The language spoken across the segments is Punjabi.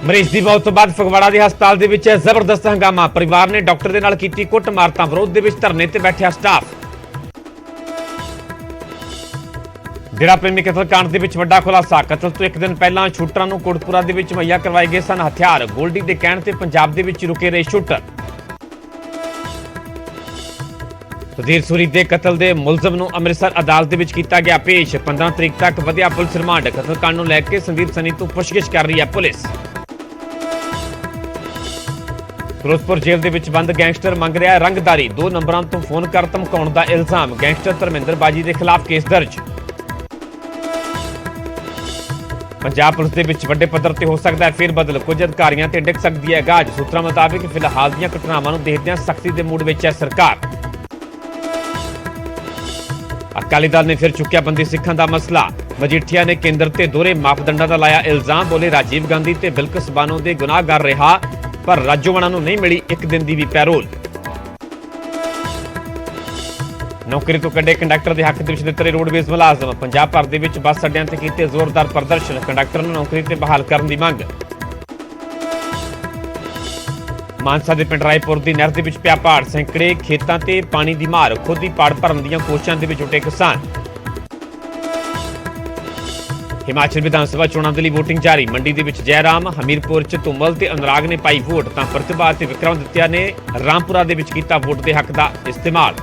ਮਰੀਜ਼ ਦੀ ਮੌਤ ਤੋਂ ਬਾਅਦ ਫਗਵਾੜਾ ਦੇ ਹਸਪਤਾਲ ਦੇ ਵਿੱਚ ਜ਼ਬਰਦਸਤ ਹੰਗਾਮਾ। ਪਰਿਵਾਰ ਨੇ ਡਾਕਟਰ ਦੇ ਨਾਲ ਕੀਤੀ ਕੁੱਟਮਾਰ ਤਾਂ ਵਿਰੋਧ ਦੇ ਵਿੱਚ ਧਰਨੇ ਤੇ ਬੈਠਿਆ ਸਟਾਫ। ਡੇਰਾ ਪ੍ਰੇਮੀ ਕਤਲकांड ਦੇ ਵਿੱਚ ਵੱਡਾ ਖੁਲਾਸਾ। ਕਤਲ ਤੋਂ ਇੱਕ ਦਿਨ ਪਹਿਲਾਂ ਸ਼ੂਟਰਾਂ ਨੂੰ ਕੋਟਪੁਰਾ ਦੇ ਵਿੱਚ ਮੁਹੱਈਆ ਕਰਵਾਏ ਗਏ ਸਨ ਹਥਿਆਰ। ਗੋਲਡੀ ਦੇ ਕਹਿਣ ਤੇ ਪੰਜਾਬ ਦੇ ਵਿੱਚ ਰੁਕੇ ਰਹੇ ਸ਼ੂਟਰ। ਸੁਧੀਰ ਸੂਰੀ ਦੇ ਕਤਲ ਦੇ ਮੁਲਜ਼ਮ ਨੂੰ ਅੰਮ੍ਰਿਤਸਰ ਅਦਾਲਤ ਦੇ ਵਿੱਚ ਕੀਤਾ ਗਿਆ ਪੇਸ਼। 15 ਤਰੀਕ ਤੱਕ ਵਧਿਆ ਪੁਲਿਸ ਰਿਮਾਂਡ। ਕਤਲकांड ਨੂੰ ਲੈ ਕੇ ਸੰਦੀਪ ਸਨੀ ਤੋਂ ਪੁੱਛਗਿੱਛ ਕਰ ਰਹੀ ਹੈ ਪੁਲਿਸ। ਫਿਰੋਜ਼ਪੁਰ ਜੇਲ੍ਹ ਦੇ ਵਿੱਚ ਬੰਦ ਗੈਂਗਸਟਰ ਮੰਗ ਰਿਹਾ ਰੰਗਦਾਰੀ। 2 ਨੰਬਰਾਂ ਤੋਂ ਫੋਨ ਕਰ ਧਮਕਾਉਣ ਦਾ ਇਲਜ਼ਾਮ। ਗੈਂਗਸਟਰ ਧਰਮਿੰਦਰ ਬਾਜੀ ਦੇ ਖਿਲਾਫ ਕੇਸ ਦਰਜ। ਪੰਜਾਬ ਪੁਲਿਸ ਦੇ ਵਿੱਚ ਵੱਡੇ ਪੱਧਰ ਤੇ ਹੋ ਸਕਦਾ ਹੈ ਫੇਰ ਬਦਲ। ਕੁਝ ਅਧਿਕਾਰੀਆਂ ਤੇ ਡਿੱਗ ਸਕਦੀ ਹੈ ਗਾਜ। ਸੂਤਰਾਂ ਮੁਤਾਬਿਕ ਫਿਲਹਾਲ ਦੀਆਂ ਘਟਨਾਵਾਂ ਨੂੰ ਦੇਖਦਿਆਂ ਸਖਤੀ ਦੇ ਮੂਡ ਵਿੱਚ ਹੈ ਸਰਕਾਰ। ਅਕਾਲੀ ਦਲ ਨੇ ਫਿਰ ਚੁੱਕਿਆ ਬੰਦੀ ਸਿੱਖਾਂ ਦਾ ਮਸਲਾ। ਮਜੀਠੀਆ ਨੇ ਕੇਂਦਰ ਤੇ ਦੋਹਰੇ ਮਾਪਦੰਡਾਂ ਦਾ ਲਾਇਆ ਇਲਜ਼ਾਮ। ਬੋਲੇ ਰਾਜੀਵ ਗਾਂਧੀ ਤੇ ਬਿਲਕਿਸ ਬਾਨੋ ਦੇ ਗੁਨਾਹਗਾਰ ਰਿਹਾ, ਪਰ ਰਾਜੋਆਣਾ ਨੂੰ ਨਹੀਂ ਮਿਲੀ ਇੱਕ ਦਿਨ ਦੀ ਵੀ ਪੈਰੋਲ। ਨੌਕਰੀ ਤੋਂ ਕੱਢੇ ਕੰਡਕਟਰ ਦੇ ਹੱਕ ਦੇ ਵਿੱਚ ਦਿੱਤੇ ਰੋਡਵੇਜ਼ ਮੁਲਾਜ਼ਮ। ਪੰਜਾਬ ਭਰ ਦੇ ਵਿੱਚ ਬੱਸ ਅੱਡਿਆਂ ਤੇ ਕੀਤੇ ਜ਼ੋਰਦਾਰ ਪ੍ਰਦਰਸ਼ਨ। ਕੰਡਕਟਰ ਨੂੰ ਨੌਕਰੀ ਤੇ ਬਹਾਲ ਕਰਨ ਦੀ ਮੰਗ। ਮਾਨਸਾ ਦੇ ਪਿੰਡ ਰਾਏਪੁਰ ਦੀ ਨਹਿਰ ਦੇ ਵਿੱਚ ਪਿਆ ਪਾੜ। ਸੈਂਕੜੇ ਖੇਤਾਂ ਤੇ ਪਾਣੀ ਦੀ ਮਾਰ। ਖੁਦ ਹੀ ਪਾੜ ਭਰਨ ਦੀਆਂ ਕੋਸ਼ਿਸ਼ਾਂ ਦੇ ਵਿੱਚ ਜੁਟੇ ਕਿਸਾਨ। ਹਿਮਾਚਲ ਵਿਧਾਨ ਸਭਾ ਚੋਣਾਂ ਦੇ ਲਈ ਵੋਟਿੰਗ ਜਾਰੀ। ਮੰਡੀ ਦੇ ਵਿੱਚ ਜੈਰਾਮ, ਹਮੀਰਪੁਰ ਚ ਧੂਮਲ ਤੇ ਅਨੁਰਾਗ ਨੇ ਪਾਈ ਵੋਟ ਤਾਂ ਪ੍ਰਤਿਭਾ ਤੇ ਵਿਕਰਮਾਦਿੱਤਿਆ ਨੇ ਰਾਮਪੁਰਾ ਦੇ ਵਿੱਚ ਕੀਤਾ ਵੋਟ ਦੇ ਹੱਕ ਦਾ ਇਸਤੇਮਾਲ।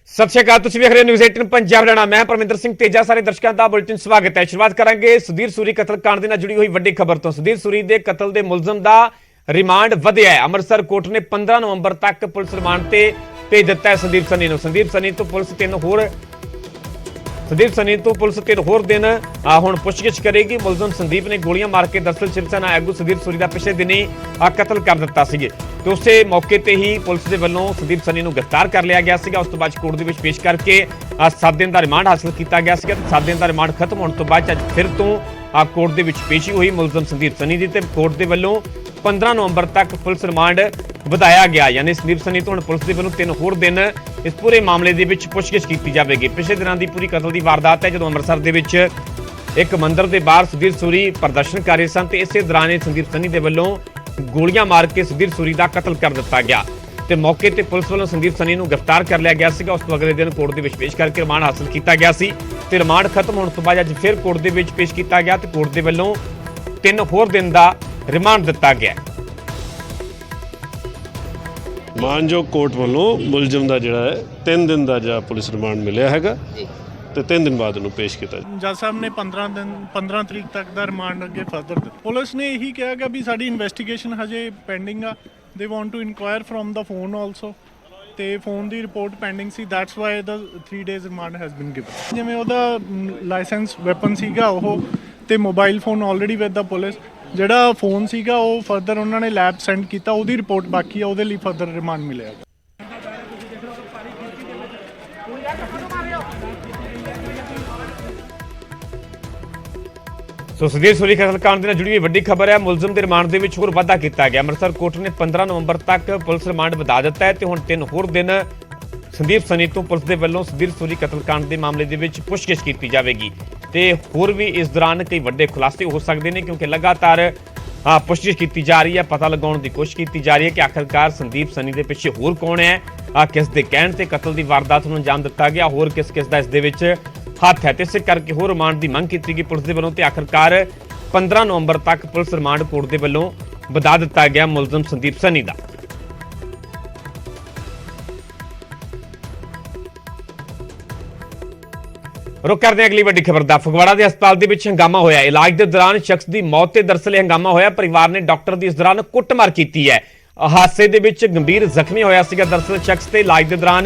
ਸਤਿ ਸ਼੍ਰੀ ਅਕਾਲ, ਤੁਸੀਂ ਵੇਖ ਰਹੇ ਹੋ ਨਿਊਜ਼ 18 ਪੰਜਾਬ ਹਰਿਆਣਾ। ਮੈਂ ਪਰਮਿੰਦਰ ਸਿੰਘ ਤੇਜਾ। ਸਾਰੇ ਦਰਸ਼ਕਾਂ ਦਾ ਬੁਲੇਟਿਨ ਸਵਾਗਤ ਹੈ। ਸ਼ੁਰੂਆਤ ਕਰਾਂਗੇ ਸੁਧੀਰ ਸੂਰੀ ਕਤਲकांड ਦੇ ਨਾਲ ਜੁੜੀ ਹੋਈ ਵੱਡੀ ਖਬਰ ਤੋਂ। ਸੁਧੀਰ ਸੂਰੀ ਦੇ ਕਤਲ ਦੇ ਮੁਲਜ਼ਮ ਦਾ ਰਿਮਾਂਡ ਵਧਿਆ ਹੈ। ਅੰਮ੍ਰਿਤਸਰ ਕੋਰਟ ਨੇ 15 ਨਵੰਬਰ ਤੱਕ ਪੁਲਿਸ ਰਿਮਾਂਡ ਤੇ ਭੇਜ ਦਿੱਤਾ ਹੈ ਸੰਦੀਪ ਸਨੀ ਨੂੰ। ਸੰਦੀਪ ਸਨੀ ਤੋਂ ਪੁਲਿਸ ਤਿੰਨ ਹੋਰ ਦਿਨ ਹੁਣ ਪੁੱਛਗਿੱਛ ਕਰੇਗੀ। ਮੁਲਜ਼ਮ ਸੰਦੀਪ ਨੇ ਗੋਲੀਆਂ ਮਾਰ ਕੇ ਦਰਅਸਲ ਸ਼ਿਵ ਸੈਨਾ ਆਗੂ ਸੁਧੀਰ ਸੂਰੀ ਦਾ ਪਿਛਲੇ ਦਿਨੀ ਕਤਲ ਕਰ ਦਿੱਤਾ ਸੀ ਤੇ ਉਸੇ ਮੌਕੇ ਤੇ ਹੀ ਪੁਲਿਸ ਦੇ ਵੱਲੋਂ ਸੰਦੀਪ ਸਨੀ ਨੂੰ ਗ੍ਰਿਫਤਾਰ ਕਰ ਲਿਆ ਗਿਆ ਸੀਗਾ। ਉਸ ਤੋਂ ਬਾਅਦ ਕੋਰਟ ਦੇ ਵਿੱਚ ਪੇਸ਼ ਕਰਕੇ 7 ਦਿਨ ਦਾ ਰਿਮਾਂਡ ਹਾਸਲ ਕੀਤਾ ਗਿਆ ਸੀਗਾ ਤੇ 7 ਦਿਨ ਦਾ ਰਿਮਾਂਡ ਖਤਮ ਹੋਣ ਤੋਂ ਬਾਅਦ ਅੱਜ ਫਿਰ ਤੋਂ ਕੋਰਟ ਦੇ ਵਿੱਚ ਪੇਸ਼ੀ ਹੋਈ ਮੁਲਜ਼ਮ ਸੰਦੀਪ ਸਨੀ ਦੀ ਤੇ ਕੋਰਟ ਦੇ ਵੱਲੋਂ 15 ਨਵੰਬਰ ਤੱਕ ਪੁਲਿਸ ਰਿਮਾਂਡ ਵਧਾਇਆ ਗਿਆ। ਯਾਨੀ ਸੰਦੀਪ ਸਨੀ ਤੋਂ ਹੁਣ ਪੁਲਿਸ ਦੇ ਵੱਲੋਂ 3 ਹੋਰ ਦਿਨ ਇਸ ਪੂਰੇ ਮਾਮਲੇ ਦੇ ਵਿੱਚ ਪੁੱਛਗਿੱਛ ਕੀਤੀ ਜਾਵੇਗੀ। ਪਿਛਲੇ ਦਿਨਾਂ ਦੀ ਪੂਰੀ ਕਤਲ ਦੀ ਵਾਰਦਾਤ ਹੈ ਜਦੋਂ ਅੰਮ੍ਰਿਤਸਰ ਦੇ ਵਿੱਚ ਇੱਕ ਮੰਦਿਰ ਦੇ ਬਾਹਰ ਸੁਧੀਰ ਸੂਰੀ ਪ੍ਰਦਰਸ਼ਨ ਕਰ ਰਹੇ ਸਨ ਤੇ ਇਸੇ ਦੌਰਾਨ ਸੰਦੀਪ ਸਨੀ ਦੇ ਵੱਲੋਂ ਗੋਲੀਆਂ ਮਾਰ ਕੇ ਸੁਧੀਰ ਸੂਰੀ ਦਾ ਕਤਲ ਕਰ ਦਿੱਤਾ ਗਿਆ ਤੇ ਮੌਕੇ ਤੇ ਪੁਲਿਸ ਵੱਲੋਂ ਸੰਦੀਪ ਸਨੀ ਨੂੰ ਗ੍ਰਿਫਤਾਰ ਕਰ ਲਿਆ ਗਿਆ ਸੀਗਾ। ਉਸ ਤੋਂ ਅਗਲੇ ਦਿਨ ਕੋਰਟ ਦੇ ਵਿੱਚ ਪੇਸ਼ ਕਰਕੇ ਰਿਮਾਂਡ ਹਾਸਲ ਕੀਤਾ ਗਿਆ ਸੀ ਤੇ ਰਿਮਾਂਡ ਖਤਮ ਹੋਣ ਤੋਂ ਬਾਅਦ ਅੱਜ ਫਿਰ ਕੋਰਟ ਦੇ ਵਿੱਚ ਪੇਸ਼ ਕੀਤਾ ਗਿਆ ਤੇ ਕੋਰਟ ਦੇ ਵੱਲੋਂ 3 ਹੋਰ ਦਿਨ ਦਾ ਰਿਮਾਂਡ ਦਿੱਤਾ ਗਿਆ। ਮਾਨਯੋਗ ਕੋਰਟ ਵੱਲੋਂ ਮੁਲਜ਼ਮ ਦਾ ਜਿਹੜਾ ਹੈ 3 ਦਿਨ ਦਾ ਜਿਹੜਾ ਪੁਲਿਸ ਰਿਮਾਂਡ ਮਿਲਿਆ ਹੈਗਾ ਤੇ 3 ਦਿਨ ਬਾਅਦ ਉਹਨੂੰ ਪੇਸ਼ ਕੀਤਾ। ਜੱਜ ਸਾਹਿਬ ਨੇ 15 ਤਰੀਕ ਤੱਕ ਦਾ ਰਿਮਾਂਡ ਅੱਗੇ ਫਰਦਰ ਦਿੱਤਾ। ਪੁਲਿਸ ਨੇ ਇਹੀ ਕਿਹਾ ਕਿ ਵੀ ਸਾਡੀ ਇਨਵੈਸਟੀਗੇਸ਼ਨ ਹਜੇ ਪੈਂਡਿੰਗ ਆ। They want to inquire from the phone also ਤੇ ਫੋਨ ਦੀ ਰਿਪੋਰਟ ਪੈਂਡਿੰਗ ਸੀ। That's why the 3 days remand has been given. ਜਿਵੇਂ ਉਹਦਾ ਲਾਇਸੈਂਸ ਵੈਪਨ ਸੀਗਾ ਉਹ ਤੇ mobile phone already with the police. ਜਿਹੜਾ ਫੋਨ ਸੀਗਾ ਉਹ ਫਰਦਰ ਉਹਨਾਂ ਨੇ ਲੈਬ ਸੈਂਡ ਕੀਤਾ, ਉਹਦੀ ਰਿਪੋਰਟ ਬਾਕੀ ਆ, ਉਹਦੇ ਲਈ ਫਰਦਰ ਰਿਮਾਂਡ ਮਿਲਿਆ। ਸੋ ਸੁਧੀਰ ਸੂਰੀ ਕਤਲकांड ਦੇ ਨਾਲ ਜੁੜੀ ਹੋਈ ਵੱਡੀ ਖਬਰ ਹੈ। ਮੁਲਜ਼ਮ ਦੇ ਰਿਮਾਂਡ ਦੇ ਵਿੱਚ ਹੋਰ ਵਾਧਾ ਕੀਤਾ ਗਿਆ। ਅੰਮ੍ਰਿਤਸਰ ਕੋਰਟ ਨੇ 15 ਨਵੰਬਰ ਤੱਕ ਪੁਲਿਸ ਰਿਮਾਂਡ ਵਧਾ ਦਿੱਤਾ ਹੈ ਤੇ ਹੁਣ 3 ਹੋਰ ਦਿਨ ਸੰਦੀਪ ਸਨੀ ਤੋਂ ਪੁਲਿਸ ਦੇ ਵੱਲੋਂ ਸੁਧੀਰ ਸੂਰੀ ਕਤਲकांड ਦੇ ਮਾਮਲੇ ਦੇ ਵਿੱਚ ਪੁੱਛਗਿੱਛ ਕੀਤੀ ਜਾਵੇਗੀ ਤੇ ਹੋਰ ਵੀ ਇਸ ਦੌਰਾਨ ਕਈ ਵੱਡੇ ਖੁਲਾਸੇ ਹੋ ਸਕਦੇ ਨੇ ਕਿਉਂਕਿ ਲਗਾਤਾਰ ਪੁੱਛਗਿੱਛ ਕੀਤੀ ਜਾ ਰਹੀ ਹੈ। ਪਤਾ ਲਗਾਉਣ ਦੀ ਕੋਸ਼ਿਸ਼ ਕੀਤੀ ਜਾ ਰਹੀ ਹੈ ਕਿ ਆਖਿਰਕਾਰ ਸੰਦੀਪ ਸਨੀ ਦੇ ਪਿੱਛੇ ਹੋਰ ਕੌਣ ਹੈ, ਕਿਸ ਦੇ ਕਹਿਣ ਤੇ ਕਤਲ ਦੀ ਵਾਰਦਾਤ ਨੂੰ ਅੰਜਾਮ ਦਿੱਤਾ ਗਿਆ, ਹੋਰ ਕਿਸ ਦਾ ਇਸ ਦੇ ਵਿੱਚ ਹੱਥ ਹੈ ਤੇ ਇਸੇ ਕਰਕੇ ਹੋਰ ਰਿਮਾਂਡ ਦੀ ਮੰਗ ਕੀਤੀ ਗਈ ਪੁਲਿਸ ਦੇ ਵੱਲੋਂ ਤੇ ਆਖਿਰਕਾਰ 15 ਨਵੰਬਰ ਤੱਕ ਪੁਲਿਸ ਰਿਮਾਂਡ ਕੋਰਟ ਦੇ ਵੱਲੋਂ ਵਧਾ ਦਿੱਤਾ ਗਿਆ ਮੁਲਜ਼ਮ ਸੰਦੀਪ ਸਨੀ ਦਾ। रुक करते हैं अगली वड्डी खबर दा। फगवाड़ा के हस्पताल के विच हंगामा होया। इलाज के दौरान शख्स की मौत से दरअसल हंगामा होया। परिवार ने डॉक्टर की इस दौरान कुटमार की है। हादसे के विच गंभीर जख्मी होया सीगा दरअसल शख्स ते इलाज के दौरान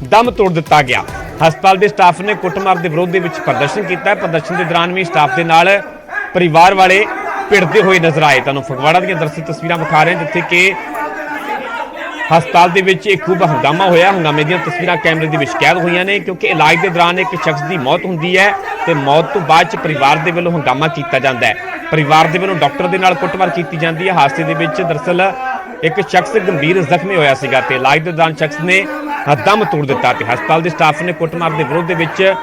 दम तोड़ दिता गया। हस्पताल के स्टाफ ने कुटमार के विरोध के प्रदर्शन किया। प्रदर्शन के दौरान भी स्टाफ के नाल परिवार वाले भिड़ते हुए नजर आए। तुहानूं फगवाड़ा दी दरअसल तस्वीरां विखा रहे हैं जिथे कि ਹਸਪਤਾਲ ਦੇ ਵਿੱਚ ਇੱਕ ਖੂਬ ਹੰਗਾਮਾ ਹੋਇਆ। ਹੰਗਾਮੇ ਦੀਆਂ ਤਸਵੀਰਾਂ ਕੈਮਰੇ ਦੇ ਵਿੱਚ ਕੈਦ ਹੋਈਆਂ ਨੇ, ਕਿਉਂਕਿ ਇਲਾਜ ਦੇ ਦੌਰਾਨ ਇੱਕ ਸ਼ਖਸ ਦੀ ਮੌਤ ਹੁੰਦੀ ਹੈ ਤੇ ਮੌਤ ਤੋਂ ਬਾਅਦ ਚ ਪਰਿਵਾਰ ਦੇ ਵੱਲੋਂ ਹੰਗਾਮਾ ਕੀਤਾ ਜਾਂਦਾ ਹੈ। ਪਰਿਵਾਰ ਦੇ ਵੱਲੋਂ ਡਾਕਟਰ ਦੇ ਨਾਲ ਕੁੱਟਮਾਰ ਕੀਤੀ ਜਾਂਦੀ ਹੈ। ਹਾਦਸੇ ਦੇ ਵਿੱਚ ਦਰਅਸਲ ਇੱਕ ਸ਼ਖਸ ਗੰਭੀਰ ਜ਼ਖਮੀ ਹੋਇਆ ਸੀਗਾ ਤੇ ਇਲਾਜ ਦੇ ਦੌਰਾਨ ਸ਼ਖਸ ਨੇ ਦਮ ਤੋੜ ਦਿੱਤਾ ਤੇ ਹਸਪਤਾਲ ਦੇ ਸਟਾਫ ਨੇ ਕੁੱਟਮਾਰ ਦੇ ਵਿਰੋਧ ਦੇ ਵਿੱਚ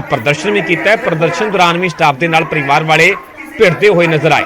ਪ੍ਰਦਰਸ਼ਨ ਵੀ ਕੀਤਾ ਹੈ। ਪ੍ਰਦਰਸ਼ਨ ਦੌਰਾਨ ਵੀ ਸਟਾਫ ਦੇ ਨਾਲ ਪਰਿਵਾਰ ਵਾਲੇ ਭਿੜਦੇ ਹੋਏ ਨਜ਼ਰ ਆਏ।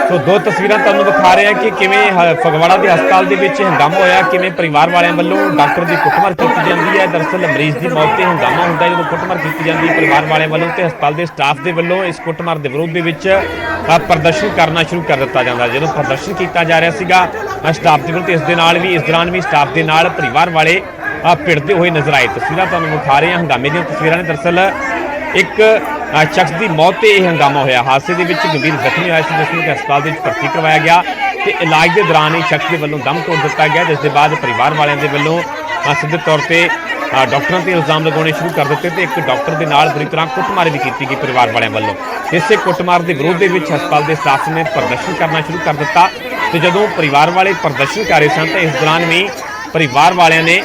ਸੋ ਦੋ ਤਸਵੀਰਾਂ ਤੁਹਾਨੂੰ ਦਿਖਾ ਰਹੇ ਹਾਂ ਕਿ ਕਿਵੇਂ ਫਗਵਾੜਾ ਦੇ ਹਸਪਤਾਲ ਦੇ ਵਿੱਚ ਹੰਗਾਮਾ ਹੋਇਆ, ਕਿਵੇਂ ਪਰਿਵਾਰ ਵਾਲਿਆਂ ਵੱਲੋਂ ਡਾਕਟਰ ਦੀ ਕੁੱਟਮਾਰ ਕੀਤੀ ਜਾਂਦੀ ਹੈ। ਦਰਅਸਲ ਮਰੀਜ਼ ਦੀ ਮੌਤ ਤੇ ਹੰਗਾਮਾ ਹੁੰਦਾ ਜਦੋਂ ਕੁੱਟਮਾਰ ਕੀਤੀ ਜਾਂਦੀ ਹੈ ਪਰਿਵਾਰ ਵਾਲਿਆਂ ਵੱਲੋਂ ਤੇ ਹਸਪਤਾਲ ਦੇ ਸਟਾਫ ਦੇ ਵੱਲੋਂ ਇਸ ਕੁੱਟਮਾਰ ਦੇ ਵਿਰੋਧ ਦੇ ਵਿੱਚ ਪ੍ਰਦਰਸ਼ਨ ਕਰਨਾ ਸ਼ੁਰੂ ਕਰ ਦਿੱਤਾ ਜਾਂਦਾ। ਜਦੋਂ ਪ੍ਰਦਰਸ਼ਨ ਕੀਤਾ ਜਾ ਰਿਹਾ ਸੀਗਾ ਸਟਾਫ ਦੇ ਵੱਲੋਂ ਤੇ ਇਸ ਦੌਰਾਨ ਵੀ ਸਟਾਫ ਦੇ ਨਾਲ ਪਰਿਵਾਰ ਵਾਲੇ ਭਿੜਦੇ ਹੋਏ ਨਜ਼ਰ ਆਏ। ਤਸਵੀਰਾਂ ਤੁਹਾਨੂੰ ਦਿਖਾ ਰਹੇ ਹਾਂ ਹੰਗਾਮੇ ਦੀਆਂ ਤਸਵੀਰਾਂ ਨੇ। ਦਰਅਸਲ ਇੱਕ ਸ਼ਖਸ ਦੀ ਮੌਤ ਤੇ ਇਹ ਹੰਗਾਮਾ ਹੋਇਆ। ਹਾਦਸੇ ਦੇ ਵਿੱਚ ਗੰਭੀਰ ਜ਼ਖਮੀ ਹੋਇਆ ਸੀ, ਜਿਸ ਨੂੰ ਹਸਪਤਾਲ ਦੇ ਵਿੱਚ ਭਰਤੀ ਕਰਵਾਇਆ ਗਿਆ ਤੇ ਇਲਾਜ ਦੇ ਦੌਰਾਨ ਇਹ ਸ਼ਖਸ ਦੇ ਵੱਲੋਂ ਦਮ ਤੋੜ ਦਿੱਤਾ ਗਿਆ, ਜਿਸ ਦੇ ਬਾਅਦ ਪਰਿਵਾਰ ਵਾਲਿਆਂ ਦੇ ਵੱਲੋਂ ਸਿੱਧੇ ਤੌਰ ਤੇ ਡਾਕਟਰਾਂ ਤੇ ਇਲਜ਼ਾਮ ਲਗਾਉਣੇ ਸ਼ੁਰੂ ਕਰ ਦਿੱਤੇ ਤੇ ਇੱਕ ਡਾਕਟਰ ਦੇ ਨਾਲ ਬੁਰੀ ਤਰ੍ਹਾਂ ਕੁੱਟਮਾਰ ਵੀ ਕੀਤੀ ਗਈ ਪਰਿਵਾਰ ਵਾਲਿਆਂ ਵੱਲੋਂ। ਇਸੇ ਕੁੱਟਮਾਰ ਦੇ ਵਿਰੋਧ ਦੇ ਵਿੱਚ ਹਸਪਤਾਲ ਦੇ ਸਟਾਫ ਨੇ ਪ੍ਰਦਰਸ਼ਨ ਕਰਨਾ ਸ਼ੁਰੂ ਕਰ ਦਿੱਤਾ ਤੇ ਜਦੋਂ ਪਰਿਵਾਰ ਵਾਲੇ ਪ੍ਰਦਰਸ਼ਨ ਕਰ ਰਹੇ ਸਨ ਤਾਂ ਇਸ ਦੌਰਾਨ ਵੀ ਪਰਿਵਾਰ ਵਾਲਿਆਂ ਨੇ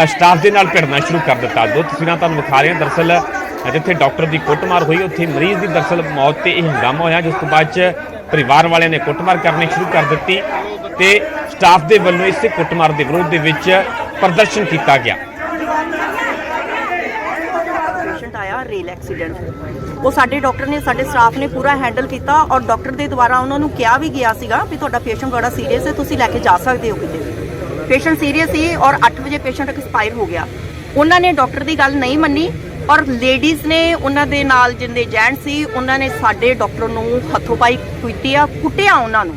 ਸਟਾਫ ਦੇ ਨਾਲ ਭਿੜਨਾ ਸ਼ੁਰੂ ਕਰ ਦਿੱਤਾ। ਦੋ ਤਸਵੀਰਾਂ ਤੁਹਾਨੂੰ ਵਿਖਾ ਰਹੇ ਹਾਂ। ਦਰਅਸਲ ਜਿੱਥੇ ਡਾਕਟਰ ਦੀ ਕੁੱਟਮਾਰ ਹੋਈ ਉੱਥੇ ਮਰੀਜ਼ ਦੀ ਦਰਅਸਲ ਮੌਤ ਤੇ ਇਹ ਹੰਗਾਮਾ ਹੋਇਆ, ਜਿਸ ਤੋਂ ਬਾਅਦ ਚ ਪਰਿਵਾਰ ਵਾਲਿਆਂ ਨੇ ਕੁੱਟਮਾਰ ਕਰਨੀ ਸ਼ੁਰੂ ਕਰ ਦਿੱਤੀ ਤੇ ਸਟਾਫ ਦੇ ਵੱਲੋਂ ਇਸੇ ਕੁੱਟਮਾਰ ਦੇ ਵਿਰੋਧ ਦੇ ਵਿੱਚ ਪ੍ਰਦਰਸ਼ਨ ਕੀਤਾ ਗਿਆ। ਪੇਸ਼ੈਂਟ ਆਇਆ ਰੇਲ ਐਕਸੀਡੈਂਟ, ਉਹ ਸਾਡੇ ਡਾਕਟਰ ਨੇ ਸਾਡੇ ਸਟਾਫ ਨੇ ਪੂਰਾ ਹੈਂਡਲ ਕੀਤਾ ਔਰ ਡਾਕਟਰ ਦੇ ਦੁਆਰਾ ਉਹਨਾਂ ਨੂੰ ਕਿਹਾ ਵੀ ਗਿਆ ਸੀਗਾ ਵੀ ਤੁਹਾਡਾ ਪੇਸ਼ੈਂਟ ਬੜਾ ਸੀਰੀਅਸ ਹੈ, ਤੁਸੀਂ ਲੈ ਕੇ ਜਾ ਸਕਦੇ ਹੋ ਕਿਤੇ। ਪੇਸ਼ੈਂਟ ਸੀਰੀਅਸ ਸੀ ਔਰ 8 ਵਜੇ ਪੇਸ਼ੈਂਟ ਐਕਸਪਾਇਰ ਹੋ ਗਿਆ। ਉਹਨਾਂ ਨੇ ਡਾਕਟਰ ਦੀ ਗੱਲ ਨਹੀਂ ਮੰਨੀ ਔਰ ਲੇਡੀਜ਼ ਨੇ ਉਹਨਾਂ ਦੇ ਨਾਲ ਜਿੰਨੇ ਜੈਂਟ ਸੀ ਉਹਨਾਂ ਨੇ ਸਾਡੇ ਡਾਕਟਰ ਨੂੰ ਹੱਥੋਂ ਪਾਈ ਕੀਤੀ ਆ, ਕੁੱਟਿਆ ਉਹਨਾਂ ਨੂੰ।